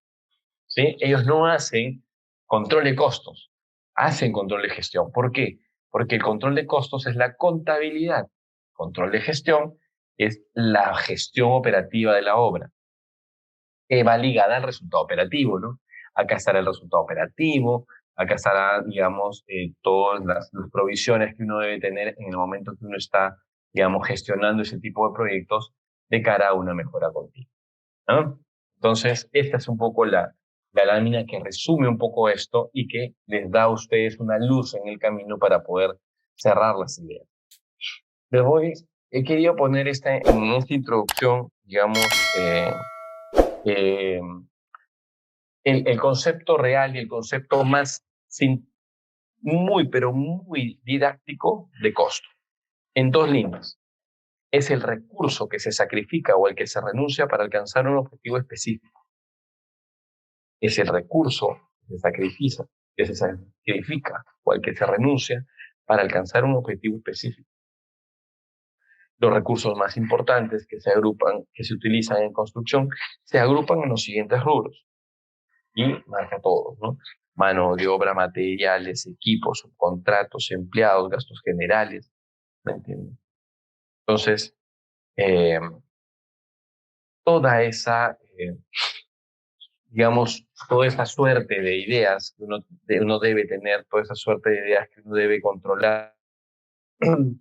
¿sí? Ellos no hacen control de costos, hacen control de gestión. ¿Por qué? Porque el control de costos es la contabilidad. Control de gestión es la gestión operativa de la obra, que va ligada al resultado operativo, ¿no? Acá estará el resultado operativo, acá estará, digamos, todas las provisiones que uno debe tener en el momento que uno está, digamos, gestionando ese tipo de proyectos de cara a una mejora continua, ¿no? Entonces, esta es un poco la lámina que resume un poco esto y que les da a ustedes una luz en el camino para poder cerrar las ideas. He querido poner en esta introducción, digamos, eh, el concepto real y el concepto más muy, pero muy didáctico de costo, en dos líneas. Es el recurso que se sacrifica o el que se renuncia para alcanzar un objetivo específico. Es el recurso que se sacrifica o al que se renuncia para alcanzar un objetivo específico. Los recursos más importantes que se utilizan en construcción, se agrupan en los siguientes rubros. Y marca todos, ¿no? Mano de obra, materiales, equipos, subcontratos, empleados, gastos generales, ¿me entienden? Entonces, eh, toda esa, digamos, toda esa suerte de ideas que uno debe tener, toda esa suerte de ideas que uno debe controlar,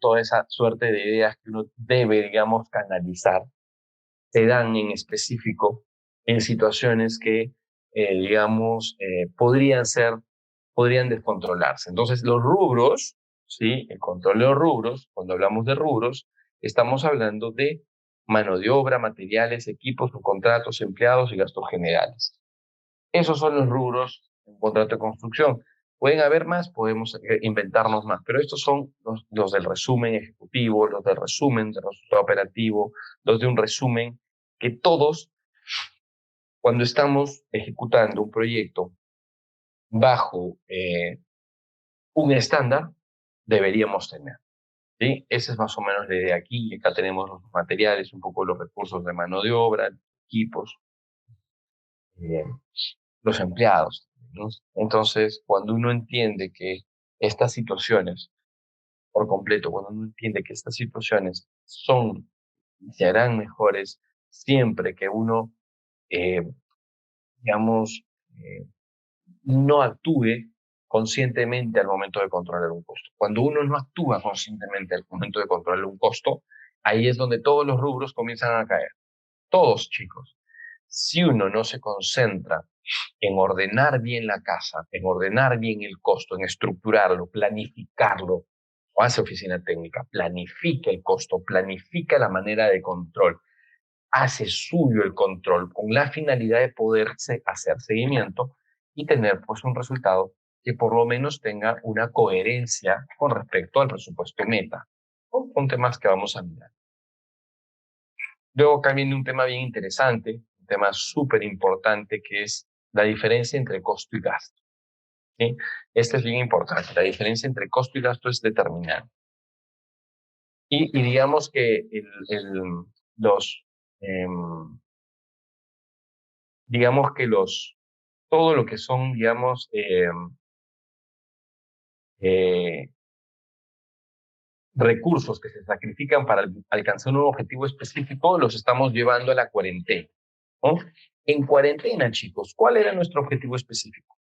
toda esa suerte de ideas que uno debe, digamos, canalizar, se dan en específico en situaciones que, digamos, podrían descontrolarse. Entonces, los rubros, ¿sí? El control de los rubros, cuando hablamos de rubros, estamos hablando de mano de obra, materiales, equipos, subcontratos, empleados y gastos generales. Esos son los rubros en contrato de construcción. Pueden haber más, podemos inventarnos más, pero estos son los del resumen ejecutivo, los del resumen del resultado operativo, los de un resumen que todos, cuando estamos ejecutando un proyecto bajo un estándar, deberíamos tener. ¿Sí? Esa es más o menos la idea aquí. Acá tenemos los materiales, un poco los recursos de mano de obra, equipos, eh, los empleados, ¿no? Entonces, cuando uno entiende que estas situaciones, por completo, cuando uno entiende que estas situaciones son y se harán mejores siempre que uno, eh, digamos, eh, no actúe conscientemente al momento de controlar un costo. Cuando uno no actúa conscientemente al momento de controlar un costo, ahí es donde todos los rubros comienzan a caer. Todos, chicos. Si uno no se concentra en ordenar bien la casa, en ordenar bien el costo, en estructurarlo, planificarlo, o hace oficina técnica, planifica el costo, planifica la manera de control, hace suyo el control con la finalidad de poderse hacer seguimiento y tener pues un resultado que por lo menos tenga una coherencia con respecto al presupuesto meta. Son temas que vamos a mirar. Luego acá viene un tema bien interesante, un tema súper importante que es la diferencia entre costo y gasto. ¿Sí? Este es bien importante. La diferencia entre costo y gasto es determinante. Y digamos que los, digamos que todo lo que son, digamos, eh, recursos que se sacrifican para alcanzar un objetivo específico, los estamos llevando a la cuarentena, ¿no? En cuarentena, chicos, ¿cuál era nuestro objetivo específico?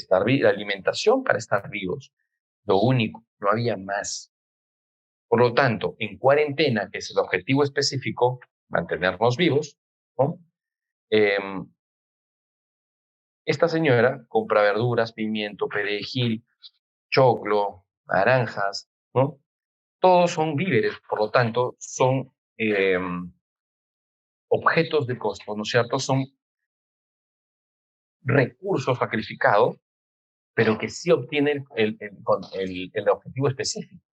La alimentación para estar vivos. Lo único, no había más. Por lo tanto, en cuarentena, que es el objetivo específico, mantenernos vivos, ¿no? Eh, esta señora compra verduras, pimiento, perejil, choclo, naranjas, ¿no? Todos son víveres, por lo tanto, son objetos de costo, ¿no es cierto? Son recursos sacrificados, pero que sí obtienen el objetivo específico.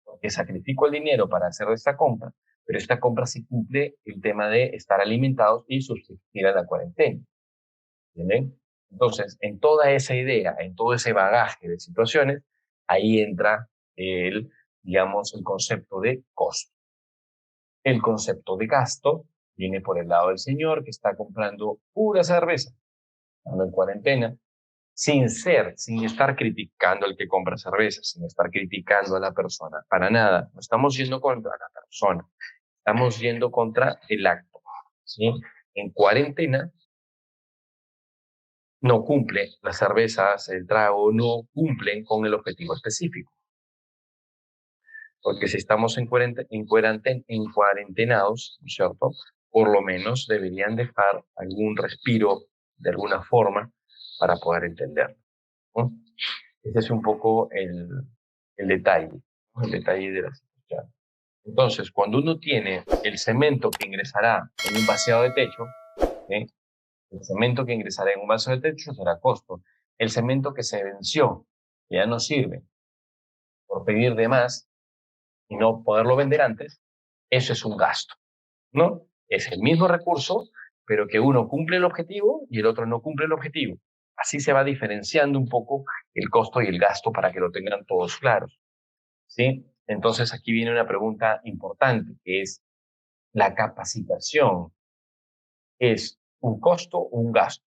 Porque sacrifico el dinero para hacer esta compra, pero esta compra sí cumple el tema de estar alimentados y subsistir a la cuarentena. ¿Entienden? Entonces, en toda esa idea, en todo ese bagaje de situaciones, ahí entra digamos, el concepto de costo. El concepto de gasto viene por el lado del señor que está comprando pura cerveza, estando en cuarentena, sin estar criticando al que compra cerveza, sin estar criticando a la persona, para nada. No estamos yendo contra la persona, estamos yendo contra el acto. ¿Sí? En cuarentena no cumple, las cervezas, el trago, no cumplen con el objetivo específico. Porque si estamos en cuarentenados, ¿no es cierto? Por lo menos deberían dejar algún respiro de alguna forma para poder entenderlo, ¿no? Ese es un poco el detalle, ¿no? El detalle de la situación. Entonces, cuando uno tiene el cemento que ingresará en un vaciado de techo, ¿sí? El cemento que ingresará en un vaso de techo será costo. El cemento que se venció, que ya no sirve, por pedir de más y no poderlo vender antes, eso es un gasto, ¿no? Es el mismo recurso, pero que uno cumple el objetivo y el otro no cumple el objetivo. Así se va diferenciando un poco el costo y el gasto para que lo tengan todos claros, ¿sí? Entonces aquí viene una pregunta importante, que es la capacitación. ¿Es un costo o un gasto?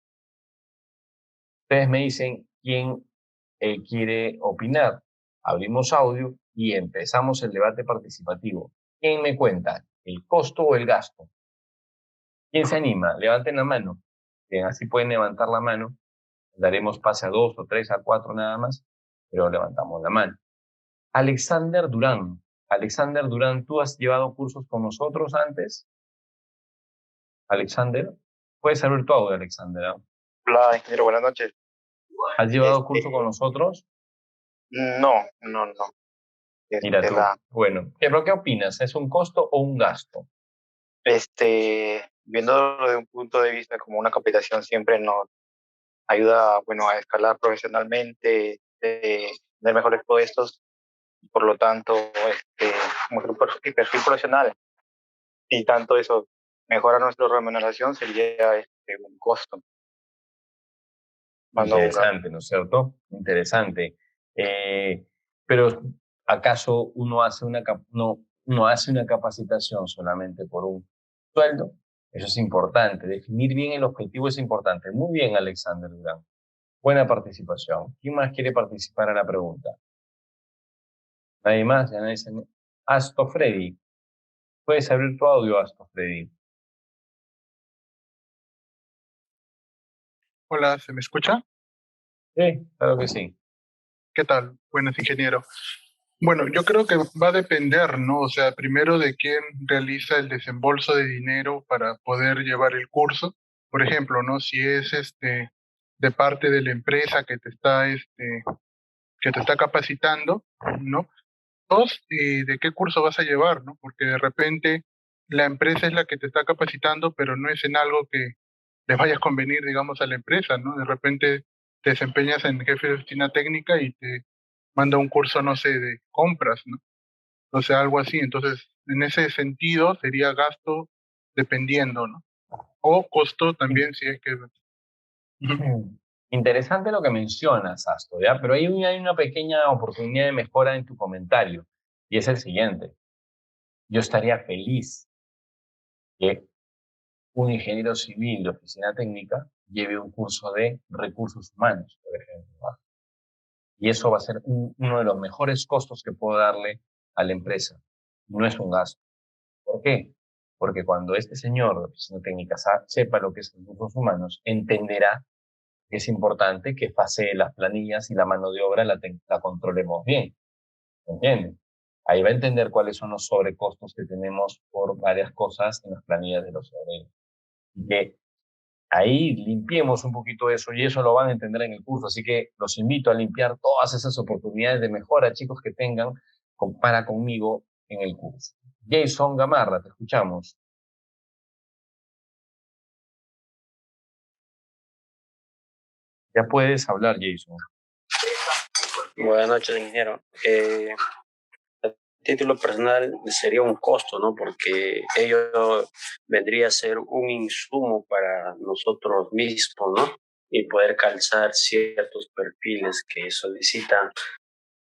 Ustedes me dicen quién quiere opinar. Abrimos audio y empezamos el debate participativo. ¿Quién me cuenta? ¿El costo o el gasto? ¿Quién se anima? Levanten la mano. Bien, así pueden levantar la mano. Daremos pase a 2 o 3 a 4 nada más, pero levantamos la mano. Alexander Durán. Alexander Durán, ¿tú has llevado cursos con nosotros antes? Alexander, puedes abrir tu audio, Alexander, ¿no? Hola, ingeniero, buenas noches. ¿Has llevado curso con nosotros? No, no, no. Mira tú. La, Bueno, ¿pero qué opinas? ¿Es un costo o un gasto? viéndolo de un punto de vista como una capacitación, siempre no, ayuda, bueno, a escalar profesionalmente, tener mejores puestos, y por lo tanto, como perfil profesional, y tanto eso mejora nuestra remuneración, sería un costo, más no un gasto. Interesante, ¿no es cierto? Interesante. Eh, pero ¿acaso uno hace una capacitación solamente por un sueldo? Eso es importante. Definir bien el objetivo es importante. Muy bien, Alexander Durán. Buena participación. ¿Quién más quiere participar a la pregunta? ¿Nadie más? ¿Ya nadie Asto Freddy. Puedes abrir tu audio, Asto Freddy. Hola, ¿se me escucha? Sí, claro que sí. ¿Qué tal? Buenas, ingeniero. Bueno, yo creo que va a depender, ¿no? O sea, primero de quién realiza el desembolso de dinero para poder llevar el curso. Por ejemplo, ¿no? Si es de parte de la empresa que te está capacitando, ¿no? Dos, de qué curso vas a llevar, ¿no? Porque de repente la empresa es la que te está capacitando, pero no es en algo que les vaya a convenir, digamos, a la empresa, ¿no? De repente te desempeñas en jefe de oficina técnica y te manda un curso, no sé, de compras, ¿no? O sea, algo así. Entonces, en ese sentido sería gasto dependiendo, ¿no? O costo también, si es que... Ujú. Interesante lo que mencionas, Asto, ¿ya? Pero hay una pequeña oportunidad de mejora en tu comentario, y es el siguiente. Yo estaría feliz que un ingeniero civil de oficina técnica lleve un curso de recursos humanos, por ejemplo, ¿va? Y eso va a ser uno de los mejores costos que puedo darle a la empresa. No es un gasto. ¿Por qué? Porque cuando este señor de oficina técnica sepa lo que es recursos humanos, entenderá que es importante que pase las planillas y la mano de obra la controlemos bien. ¿Entienden? Ahí va a entender cuáles son los sobrecostos que tenemos por varias cosas en las planillas de los obreros. Y que ahí limpiemos un poquito eso y eso lo van a entender en el curso. Así que los invito a limpiar todas esas oportunidades de mejora, chicos, que tengan para conmigo en el curso. Jason Gamarra, te escuchamos. Ya puedes hablar, Jason. Buenas noches, ingeniero. A título personal sería un costo, ¿no? Porque ello vendría a ser un insumo para nosotros mismos, ¿no? Y poder calzar ciertos perfiles que solicitan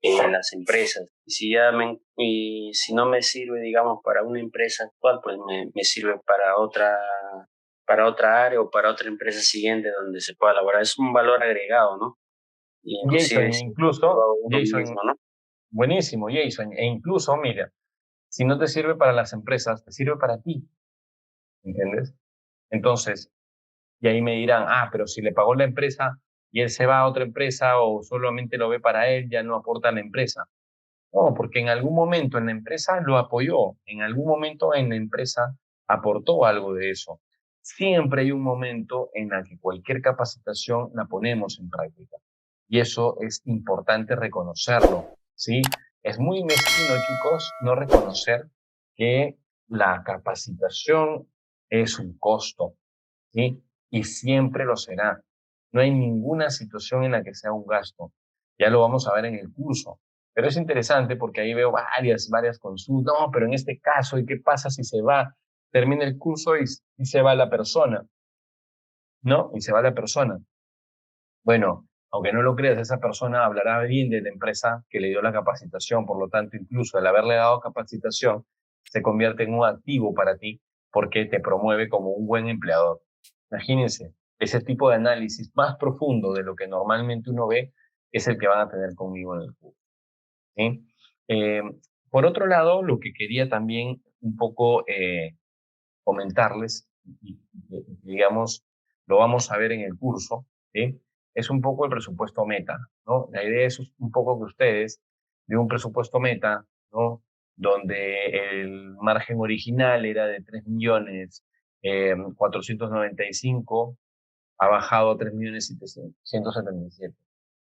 las empresas. Y si no me sirve, digamos, para una empresa actual, pues me sirve para otra área o para otra empresa siguiente donde se pueda elaborar. Es un valor agregado, ¿no? Y Jason, inclusive e si lo incluso, hago uno Jason, mismo, ¿no? buenísimo, Jason, e incluso, mira, si no te sirve para las empresas, te sirve para ti, ¿entiendes? Entonces, y ahí me dirán, pero si le pagó la empresa y él se va a otra empresa o solamente lo ve para él, ya no aporta a la empresa. No, porque en algún momento en la empresa lo apoyó, en algún momento en la empresa aportó algo de eso. Siempre hay un momento en el que cualquier capacitación la ponemos en práctica. Y eso es importante reconocerlo, ¿sí? Es muy mezquino, chicos, no reconocer que la capacitación es un costo, ¿sí? Y siempre lo será. No hay ninguna situación en la que sea un gasto. Ya lo vamos a ver en el curso. Pero es interesante porque ahí veo varias consultas. No, pero en este caso, ¿y qué pasa si se va? Termina el curso y se va la persona, ¿no? Y se va la persona. Bueno, aunque no lo creas, esa persona hablará bien de la empresa que le dio la capacitación. Por lo tanto, incluso el haberle dado capacitación se convierte en un activo para ti porque te promueve como un buen empleador. Imagínense, ese tipo de análisis más profundo de lo que normalmente uno ve es el que van a tener conmigo en el curso, ¿sí? Eh, por otro lado, lo que quería también un poco comentarles, digamos, lo vamos a ver en el curso, ¿sí? Es un poco el presupuesto meta, ¿no? La idea es un poco que ustedes de un presupuesto meta, ¿no? Donde el margen original era de 3 millones 495, ha bajado a 3 millones 177.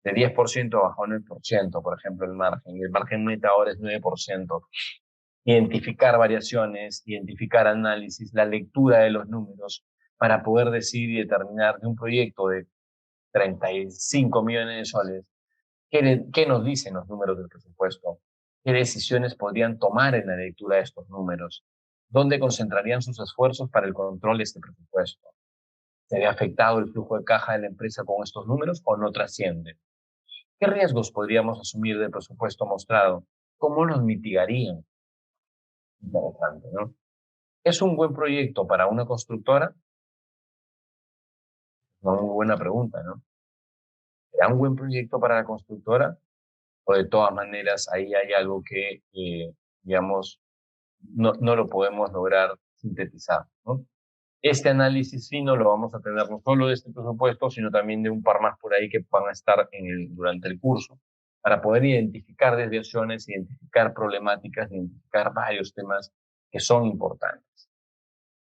De 10% bajó a 9%, por ejemplo, el margen. Y el margen meta ahora es 9%. Identificar variaciones, identificar análisis, la lectura de los números para poder decidir y determinar de un proyecto de 35 millones de soles. ¿Qué nos dicen los números del presupuesto? ¿Qué decisiones podrían tomar en la lectura de estos números? ¿Dónde concentrarían sus esfuerzos para el control de este presupuesto? ¿Se ve afectado el flujo de caja de la empresa con estos números o no trasciende? ¿Qué riesgos podríamos asumir del presupuesto mostrado? ¿Cómo los mitigarían? Interesante, ¿no? ¿Es un buen proyecto para una constructora? Una muy buena pregunta, ¿no? ¿Será un buen proyecto para la constructora? O de todas maneras ahí hay algo que, digamos, no lo podemos lograr sintetizar, ¿no? Este análisis sí no lo vamos a tener no solo de este presupuesto, sino también de un par más por ahí que van a estar durante el curso, para poder identificar desviaciones, identificar problemáticas, identificar varios temas que son importantes.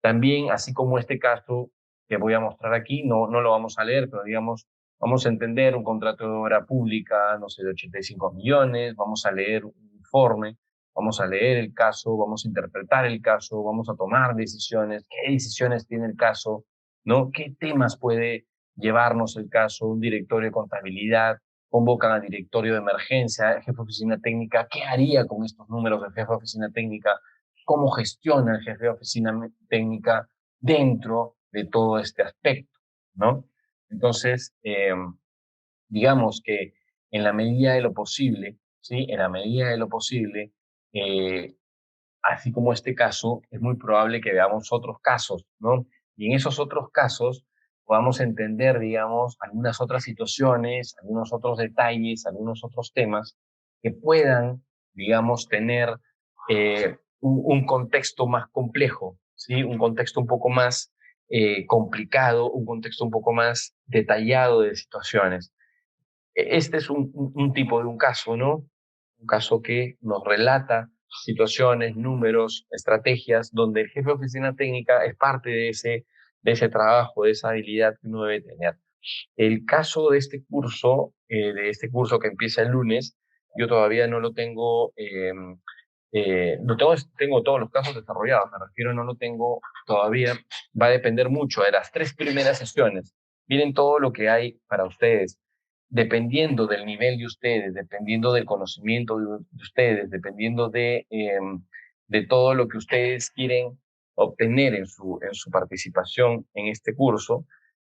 También, así como este caso que voy a mostrar aquí, no lo vamos a leer, pero digamos, vamos a entender un contrato de obra pública, no sé, de 85 millones, vamos a leer un informe, vamos a leer el caso, vamos a interpretar el caso, vamos a tomar decisiones, qué decisiones tiene el caso, ¿no? ¿Qué temas puede llevarnos el caso? Un directorio de contabilidad, convocan al directorio de emergencia, el jefe de oficina técnica, ¿qué haría con estos números del jefe de oficina técnica? ¿Cómo gestiona el jefe de oficina técnica dentro de todo este aspecto, ¿no? Entonces, digamos que en la medida de lo posible, ¿sí? En la medida de lo posible, eh, así como este caso, es muy probable que veamos otros casos, ¿no? Y en esos otros casos podamos entender, digamos, algunas otras situaciones, algunos otros detalles, algunos otros temas que puedan, digamos, tener un contexto más complejo, ¿sí? Un contexto un poco más complicado, un contexto un poco más detallado de situaciones. Este es un tipo de un caso, ¿no? Un caso que nos relata situaciones, números, estrategias, donde el jefe de oficina técnica es parte de ese trabajo, de esa habilidad que uno debe tener. El caso de este curso que empieza el lunes, yo todavía no lo tengo, tengo todos los casos desarrollados, me refiero, no lo tengo todavía, va a depender mucho de las 3 primeras sesiones. Miren todo lo que hay para ustedes, dependiendo del nivel de ustedes, dependiendo del conocimiento de ustedes, dependiendo de todo lo que ustedes quieren obtener en su participación en este curso.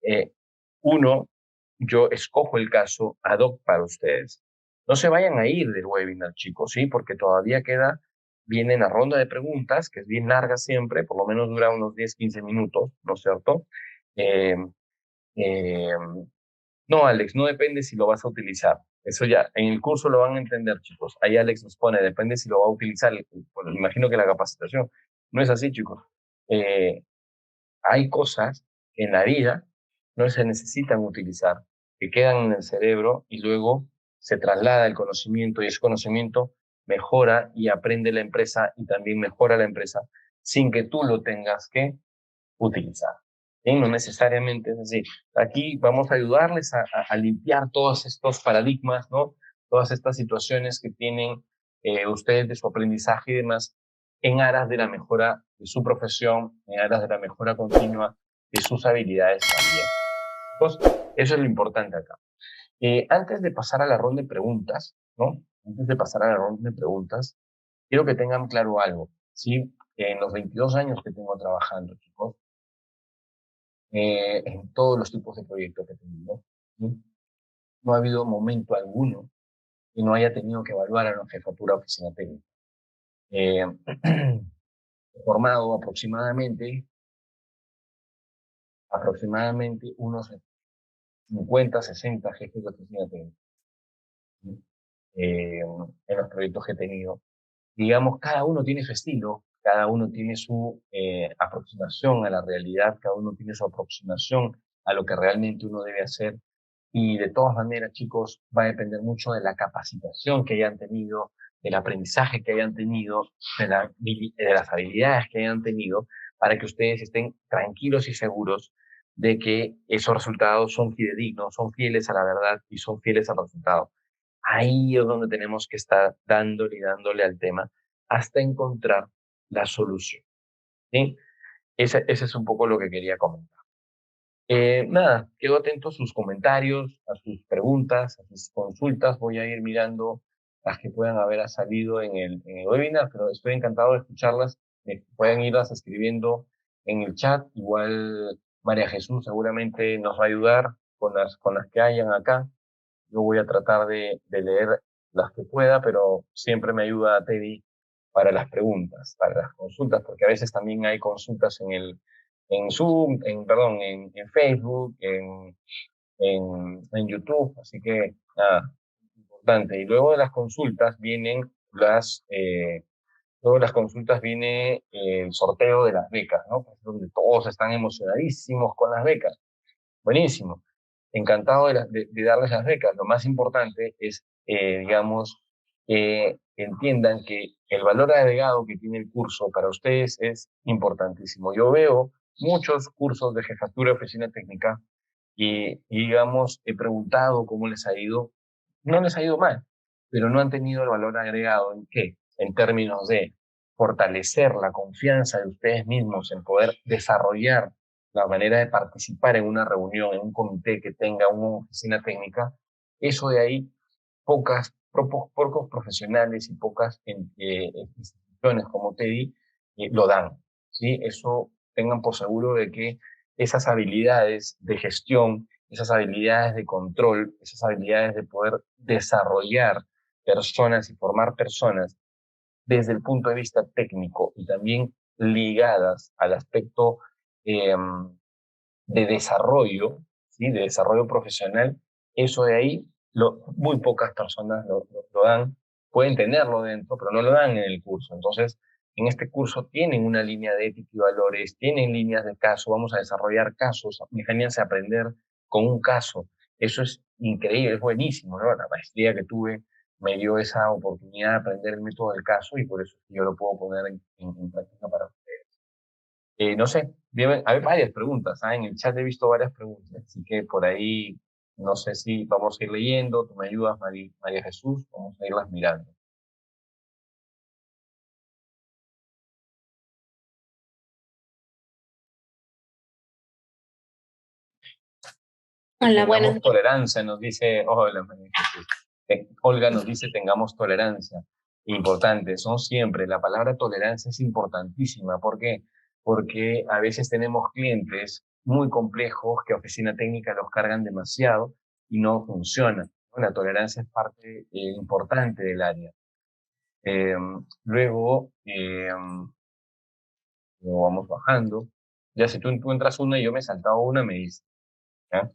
eh, Uno, yo escojo el caso ad hoc para ustedes. No se vayan a ir del webinar, chicos, ¿sí? Porque todavía viene la ronda de preguntas, que es bien larga siempre, por lo menos dura unos 10, 15 minutos, ¿no es cierto? Eh, eh, no, Alex, no depende si lo vas a utilizar. Eso ya, en el curso lo van a entender, chicos. Ahí Alex nos pone, depende si lo va a utilizar. Bueno, me imagino que la capacitación. No es así, chicos. Eh, Hay cosas que en la vida no se necesitan utilizar, que quedan en el cerebro y luego se traslada el conocimiento y ese conocimiento mejora y aprende la empresa y también mejora la empresa sin que tú lo tengas que utilizar. ¿Sí? No necesariamente es así. Aquí vamos a ayudarles a limpiar todos estos paradigmas, ¿no? Todas estas situaciones que tienen ustedes de su aprendizaje y demás en aras de la mejora de su profesión, en aras de la mejora continua de sus habilidades también. Entonces, eso es lo importante acá. Antes de pasar a la ronda de preguntas, ¿no? Antes de pasar a la ronda de preguntas, quiero que tengan claro algo, ¿sí? En los 22 años que tengo trabajando, chicos, en todos los tipos de proyectos que he tenido, ¿sí? No ha habido momento alguno que no haya tenido que evaluar a la jefatura de oficina técnica. He formado aproximadamente unos 50, 60 jefes de oficina técnica, ¿sí? En los proyectos que he tenido. Digamos, cada uno tiene su estilo, cada uno tiene su aproximación a la realidad, cada uno tiene su aproximación a lo que realmente uno debe hacer. Y de todas maneras, chicos, va a depender mucho de la capacitación que hayan tenido, del aprendizaje que hayan tenido, de las habilidades que hayan tenido, para que ustedes estén tranquilos y seguros de que esos resultados son fidedignos, son fieles a la verdad y son fieles al resultado. Ahí es donde tenemos que estar dándole y dándole al tema hasta encontrar la solución, ¿sí? Ese es un poco lo que quería comentar. Nada, quedo atento a sus comentarios, a sus preguntas, a sus consultas. Voy a ir mirando las que puedan haber salido en el webinar, pero estoy encantado de escucharlas. Pueden irlas escribiendo en el chat. Igual María Jesús seguramente nos va a ayudar con las que hayan acá. Yo voy a tratar de leer las que pueda, pero siempre me ayuda Teddy para las preguntas, para las consultas, porque a veces también hay consultas en Zoom, perdón, en Facebook, en YouTube, así que nada, importante. Y luego de las consultas vienen luego de las consultas viene el sorteo de las becas, ¿no? Donde todos están emocionadísimos con las becas. Buenísimo. Encantado de darles las becas. Lo más importante es, digamos, que entiendan que el valor agregado que tiene el curso para ustedes es importantísimo. Yo veo muchos cursos de jefatura de oficina técnica digamos, he preguntado cómo les ha ido. No les ha ido mal, pero no han tenido el valor agregado en qué, en términos de fortalecer la confianza de ustedes mismos en poder desarrollar la manera de participar en una reunión, en un comité que tenga una oficina técnica. Eso de ahí, pocos profesionales y pocas instituciones como Teddy lo dan, ¿sí? Eso tengan por seguro de que esas habilidades de gestión, esas habilidades de control, esas habilidades de poder desarrollar personas y formar personas desde el punto de vista técnico y también ligadas al aspecto eh, de desarrollo, ¿sí? De desarrollo profesional, eso de ahí muy pocas personas lo dan, pueden tenerlo dentro, pero no lo dan en el curso. Entonces, en este curso tienen una línea de ética y valores, tienen líneas de caso, vamos a desarrollar casos, imagínense aprender con un caso. Eso es increíble, es buenísimo, ¿no? La maestría que tuve me dio esa oportunidad de aprender el método del caso y por eso yo lo puedo poner en práctica para ustedes. No sé, hay varias preguntas, ¿ah? En el chat he visto varias preguntas, así que por ahí no sé si vamos a ir leyendo, tú me ayudas, María Jesús, vamos a irlas mirando. Hola, Tengamos tolerancia, nos dice, hola, María Jesús. Olga nos dice, tengamos tolerancia. Importante, son siempre, la palabra tolerancia es importantísima. ¿Por qué? Porque a veces tenemos clientes muy complejos que a oficina técnica los cargan demasiado y no funciona. La tolerancia es parte importante del área. Luego, luego vamos bajando. Ya si tú entras una y yo me he saltado una, me dices. ¿Ya?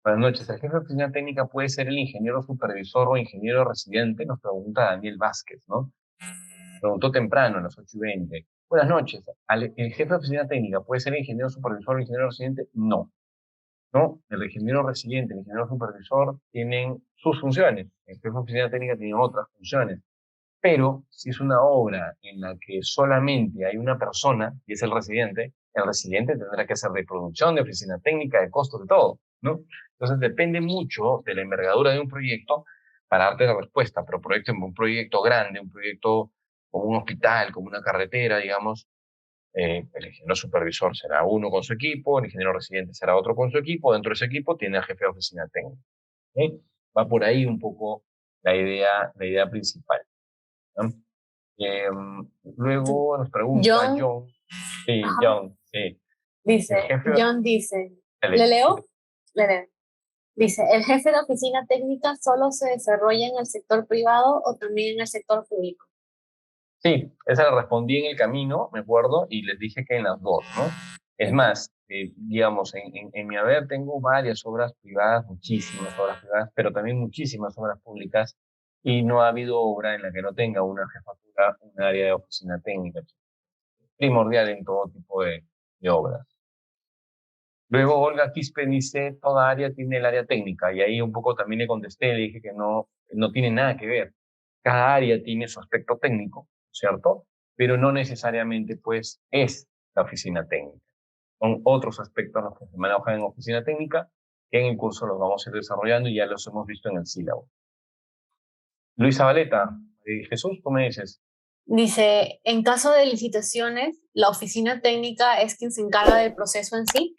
Buenas noches. ¿El jefe de oficina técnica puede ser el ingeniero supervisor o ingeniero residente? Nos pregunta Daniel Vázquez, ¿no? Preguntó temprano, a las 8:20. Buenas noches. ¿El jefe de oficina técnica puede ser el ingeniero supervisor o ingeniero residente? No. ¿No? El ingeniero residente, el ingeniero supervisor tienen sus funciones. El jefe de oficina técnica tiene otras funciones. Pero si es una obra en la que solamente hay una persona, y es el residente tendrá que hacer de producción, de oficina técnica, de costos, de todo, ¿no? Entonces depende mucho de la envergadura de un proyecto para darte la respuesta, pero un proyecto grande, un proyecto como un hospital, como una carretera, digamos, el ingeniero supervisor será uno con su equipo, el ingeniero residente será otro con su equipo, dentro de ese equipo tiene al jefe de oficina técnica. ¿Sí? Va por ahí un poco la idea principal, ¿no? Luego nos pregunta John. Sí, John, sí. John dice, ¿le leo? Le leo. Dice, ¿el jefe de oficina técnica solo se desarrolla en el sector privado o también en el sector público? Sí, esa la respondí en el camino, me acuerdo, y les dije que en las dos, ¿no? Es más, digamos, en mi haber tengo varias obras privadas, muchísimas obras privadas, pero también muchísimas obras públicas, y no ha habido obra en la que no tenga una jefatura, un área de oficina técnica. Primordial en todo tipo de obras. Luego Olga Quispe dice, toda área tiene el área técnica, y ahí un poco también le contesté, le dije que no tiene nada que ver. Cada área tiene su aspecto técnico, ¿cierto? Pero no necesariamente, pues, es la oficina técnica. Son otros aspectos los que se manejan en oficina técnica, que en el curso los vamos a ir desarrollando y ya los hemos visto en el sílabo. Luisa Valeta, Jesús, ¿tú me dices? Dice, en caso de licitaciones, la oficina técnica es quien se encarga del proceso en sí.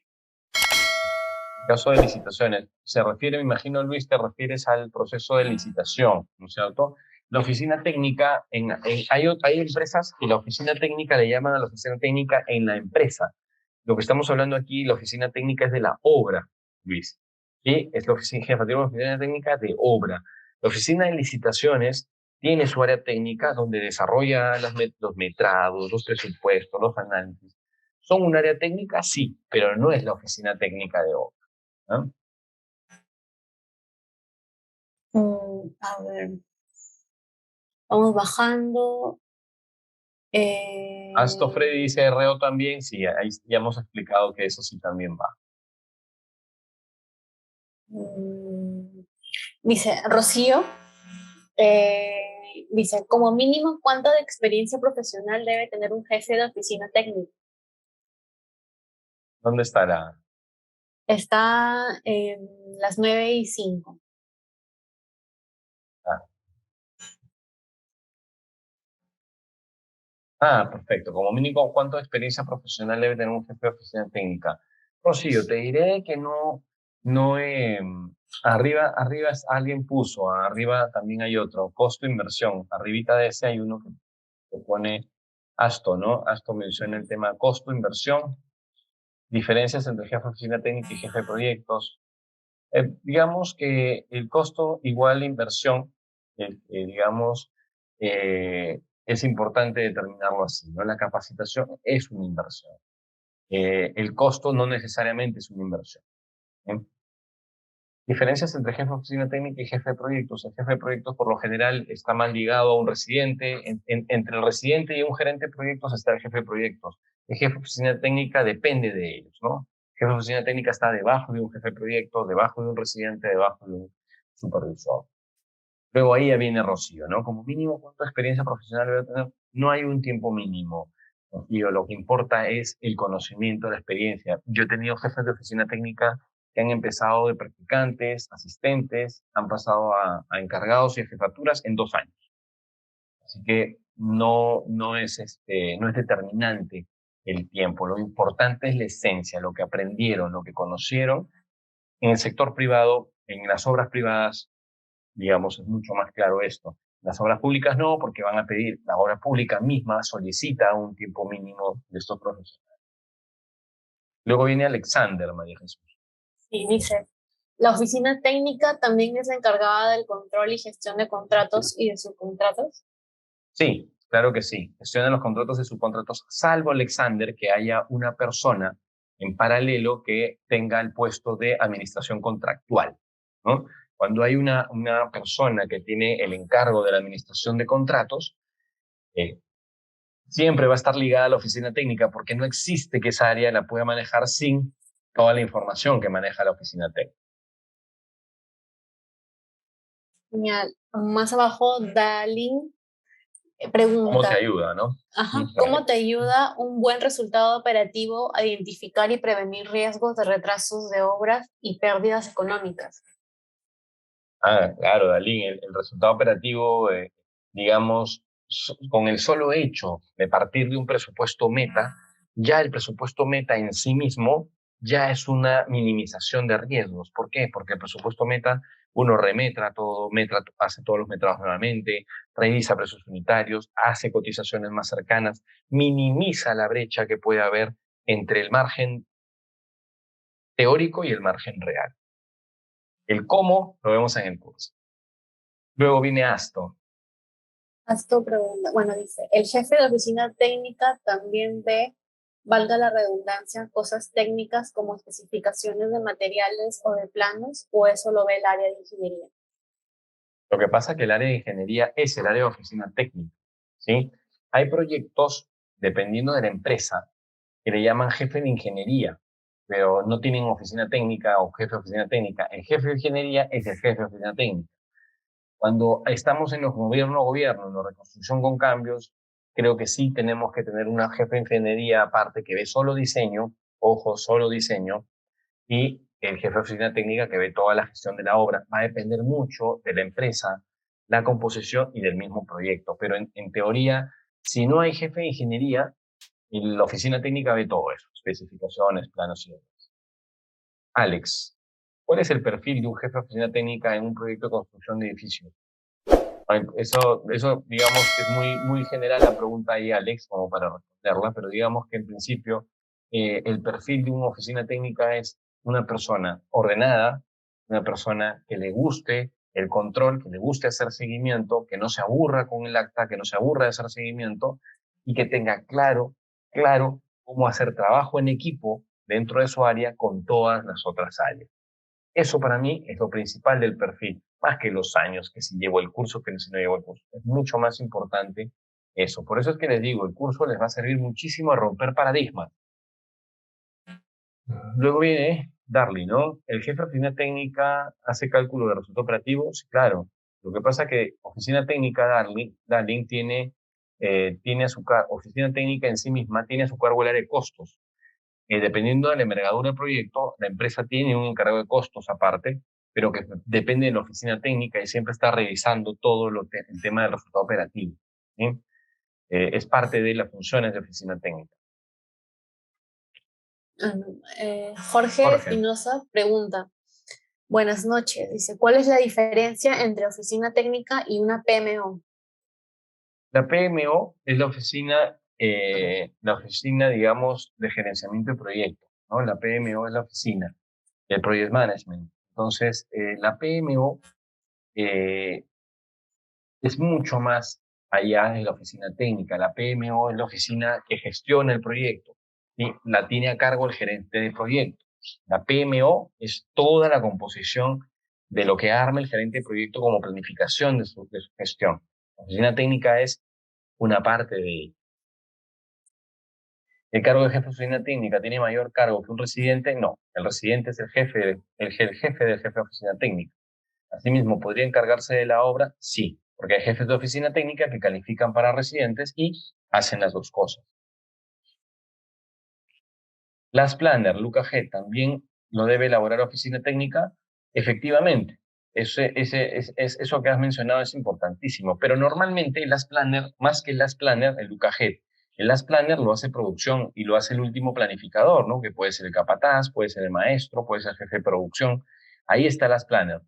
En caso de licitaciones, se refiere, me imagino, Luis, te refieres al proceso de licitación, ¿no es cierto? La oficina técnica, hay empresas que la oficina técnica le llaman a la oficina técnica en la empresa. Lo que estamos hablando aquí, la oficina técnica es de la obra, Luis. ¿Sí? Es la oficina jefa de una oficina técnica de obra. La oficina de licitaciones tiene su área técnica donde desarrolla los metrados, los presupuestos, los análisis. ¿Son un área técnica? Sí, pero no es la oficina técnica de obra. ¿No? A ver, vamos bajando. Asto Freddy dice RO también, sí, ahí ya hemos explicado que eso sí también va. Dice Rocío, dice, como mínimo, ¿cuánto de experiencia profesional debe tener un jefe de oficina técnica? ¿Dónde estará? Está en las 9:05. Perfecto. Como mínimo, ¿cuánto de experiencia profesional debe tener un jefe de oficina técnica? Rocío, te diré que no, arriba alguien puso, arriba también hay otro, costo-inversión. Arribita de ese hay uno que pone Asto, ¿no? Asto menciona el tema costo-inversión, diferencias entre jefe de oficina técnica y jefe de proyectos. Digamos que el costo igual a inversión, digamos, es importante determinarlo así, ¿no? La capacitación es una inversión. El costo no necesariamente es una inversión. ¿Eh? Diferencias entre jefe de oficina técnica y jefe de proyectos. El jefe de proyectos por lo general está más ligado a un residente. Entre el residente y un gerente de proyectos está el jefe de proyectos. El jefe de oficina técnica depende de ellos, ¿no? El jefe de oficina técnica está debajo de un jefe de proyecto, debajo de un residente, debajo de un supervisor. Luego ahí ya viene Rocío, ¿no? Como mínimo, ¿cuánta experiencia profesional debe tener? No hay un tiempo mínimo. Rocío, lo que importa es el conocimiento, la experiencia. Yo he tenido jefes de oficina técnica que han empezado de practicantes, asistentes, han pasado a encargados y a jefaturas en 2 años. Así que no es determinante el tiempo. Lo importante es la esencia, lo que aprendieron, lo que conocieron. En el sector privado, en las obras privadas, digamos, es mucho más claro esto. Las obras públicas no, porque van a pedir, la obra pública misma solicita un tiempo mínimo de estos profesionales. Luego viene Alexander, María Jesús. Sí, dice, la oficina técnica también es la encargada del control y gestión de contratos y de subcontratos. Sí, claro que sí. Gestiona los contratos de subcontratos, salvo Alexander, que haya una persona en paralelo que tenga el puesto de administración contractual, ¿no? Cuando hay una persona que tiene el encargo de la administración de contratos, siempre va a estar ligada a la oficina técnica porque no existe que esa área la pueda manejar sin toda la información que maneja la oficina técnica. Genial. Más abajo, Dalin pregunta. ¿Cómo te ayuda, no? Ajá, ¿cómo te ayuda un buen resultado operativo a identificar y prevenir riesgos de retrasos de obras y pérdidas económicas? Claro, Dalín, el resultado operativo, digamos, con el solo hecho de partir de un presupuesto meta, ya el presupuesto meta en sí mismo ya es una minimización de riesgos. ¿Por qué? Porque el presupuesto meta, uno remetra todo, hace todos los metrados nuevamente, revisa precios unitarios, hace cotizaciones más cercanas, minimiza la brecha que puede haber entre el margen teórico y el margen real. El cómo lo vemos en el curso. Luego viene Asto. Asto pregunta, bueno, dice, el jefe de oficina técnica también ve, valga la redundancia, cosas técnicas como especificaciones de materiales o de planos, o eso lo ve el área de ingeniería. Lo que pasa es que el área de ingeniería es el área de oficina técnica, ¿sí? Hay proyectos, dependiendo de la empresa, que le llaman jefe de ingeniería, pero no tienen oficina técnica o jefe de oficina técnica. El jefe de ingeniería es el jefe de oficina técnica. Cuando estamos en los gobierno, en la reconstrucción con cambios, creo que sí tenemos que tener una jefe de ingeniería aparte que ve solo diseño, ojo, solo diseño, y el jefe de oficina técnica que ve toda la gestión de la obra. Va a depender mucho de la empresa, la composición y del mismo proyecto, pero en teoría Si no hay jefe de ingeniería, la oficina técnica ve todo eso, especificaciones, planos y demás. Alex, ¿cuál es el perfil de un jefe de oficina técnica en un proyecto de construcción de edificios? Eso, digamos, es muy general la pregunta ahí, Alex, como para responderla, pero digamos que en principio el perfil de una oficina técnica es una persona ordenada, una persona que le guste el control, que le guste hacer seguimiento, que no se aburra con el acta, que no se aburra de hacer seguimiento y que tenga claro cómo hacer trabajo en equipo dentro de su área con todas las otras áreas. Eso para mí es lo principal del perfil, más que los años, que si llevo el curso, que si no llevo el curso. Es mucho más importante eso. Por eso es que les digo, el curso les va a servir muchísimo a romper paradigmas. Luego viene Darling, ¿no? El jefe de oficina técnica hace cálculo de resultados operativos, sí, claro. Lo que pasa es que oficina técnica Darling tiene a su oficina técnica en sí misma tiene a su cargo el área de costos. Dependiendo de la envergadura del proyecto, la empresa tiene un encargado de costos aparte, pero que depende de la oficina técnica y siempre está revisando todo el tema del resultado operativo. ¿Sí? Es parte de las funciones de oficina técnica. Jorge Jorge, Espinosa pregunta, buenas noches, dice, ¿cuál es la diferencia entre oficina técnica y una PMO? la PMO es la oficina, digamos, de gerenciamiento de proyectos, ¿no? La PMO es la oficina del Project Management. Entonces, la PMO es mucho más allá de la oficina técnica. La PMO es la oficina que gestiona el proyecto y la tiene a cargo el gerente de proyecto. La PMO es toda la composición de lo que arma el gerente de proyecto como planificación de su gestión. La oficina técnica es una parte de ello. ¿El cargo de jefe de oficina técnica tiene mayor cargo que un residente? No, el residente es el jefe del jefe de oficina técnica. Asimismo, ¿podría encargarse de la obra? Sí, porque hay jefes de oficina técnica que califican para residentes y hacen las dos cosas. Las Planner, Luca G, también lo debe elaborar oficina técnica. Efectivamente, eso que has mencionado es importantísimo, pero normalmente las Planner, más que las Planner, el Luca G, el Las Planner lo hace producción y lo hace el último planificador, ¿no? Que puede ser el capataz, puede ser el maestro, puede ser el jefe de producción. Ahí está Las Planner.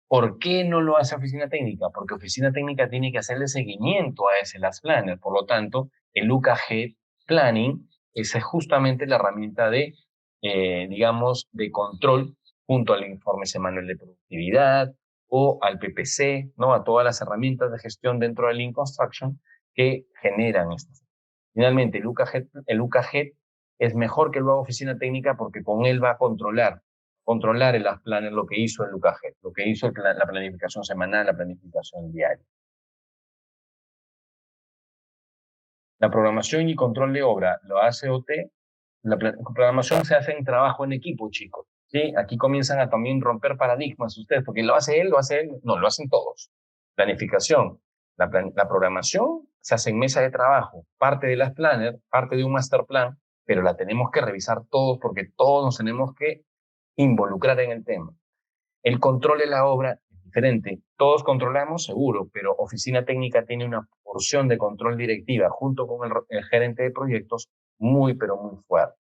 ¿Por qué no lo hace oficina técnica? Porque oficina técnica tiene que hacerle seguimiento a ese Last Planner. Por lo tanto, el UKG Planning es justamente la herramienta de, digamos, de control junto al informe semanal de productividad o al PPC, ¿no? A todas las herramientas de gestión dentro del Lean Construction que generan estas. Finalmente, el UKG es mejor que lo haga oficina técnica porque con él va a controlar en las planes lo que hizo el UKG, lo que hizo la planificación semanal, la planificación diaria. La programación y control de obra lo hace OT. La programación se hace en trabajo en equipo, chicos. ¿Sí? Aquí comienzan a también romper paradigmas ustedes, porque lo hace él, no, lo hacen todos. Planificación. La programación se hace en mesa de trabajo, parte de las planners, parte de un master plan, pero la tenemos que revisar todos porque todos nos tenemos que involucrar en el tema. El control de la obra es diferente. Todos controlamos, seguro, pero oficina técnica tiene una porción de control directiva junto con el gerente de proyectos muy, pero muy fuerte.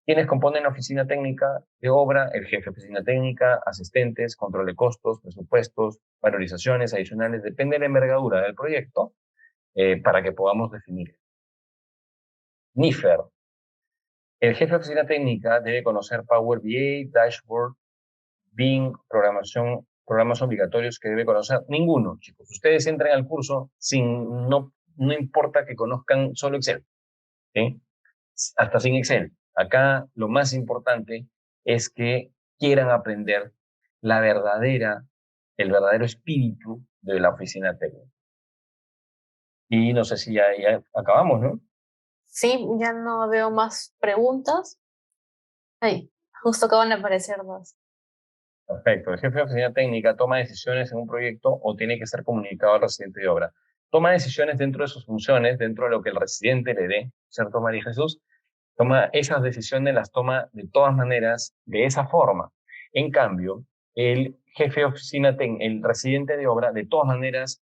¿Quiénes componen la oficina técnica de obra? El jefe de oficina técnica, asistentes, control de costos, presupuestos, valorizaciones adicionales. Depende de la envergadura del proyecto para que podamos definir. NIFER. El jefe de oficina técnica debe conocer Power BI, Dashboard, Bing, programas obligatorios que debe conocer. Ninguno, chicos. Ustedes entran al curso no importa que conozcan solo Excel, ¿sí? Hasta sin Excel. Acá lo más importante es que quieran aprender el verdadero espíritu de la oficina técnica. Y no sé si ya acabamos, ¿no? Sí, ya no veo más preguntas. Ahí, justo acaban de aparecer dos. Perfecto. El jefe de oficina técnica toma decisiones en un proyecto o tiene que ser comunicado al residente de obra. Toma decisiones dentro de sus funciones, dentro de lo que el residente le dé, ¿cierto, María Jesús? Toma esas decisiones, las toma de todas maneras, de esa forma. En cambio, el jefe de oficina, el residente de obra, de todas maneras,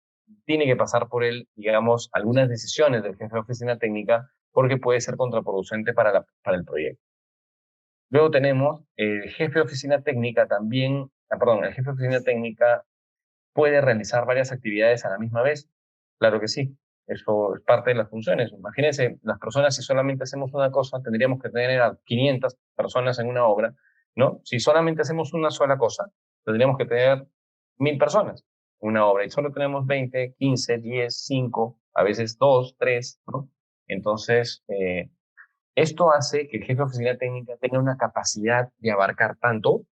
tiene que pasar por él, digamos, algunas decisiones del jefe de oficina técnica porque puede ser contraproducente para el proyecto. Luego tenemos el jefe de oficina técnica también, el jefe de oficina técnica puede realizar varias actividades a la misma vez. Claro que sí, eso es parte de las funciones. Imagínense, las personas, si solamente hacemos una cosa, tendríamos que tener a 500 personas en una obra, ¿no? Si solamente hacemos una sola cosa, tendríamos que tener 1000 personas en una obra y solo tenemos 20, 15, 10, 5, a veces 2, 3, ¿no? Entonces, esto hace que el jefe de oficina técnica tenga una capacidad de abarcar tanto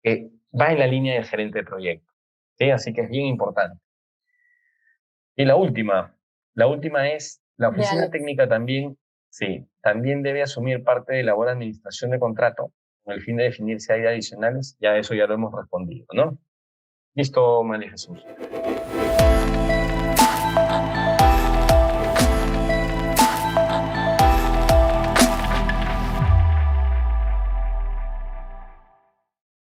que va en la línea del gerente de proyecto, ¿sí? Así que es bien importante. Y la última es, la De oficina Alex. técnica también, sí, también debe asumir parte de la buena administración de contrato con el fin de definir si hay adicionales, ya eso ya lo hemos respondido, ¿no? Listo, María Jesús.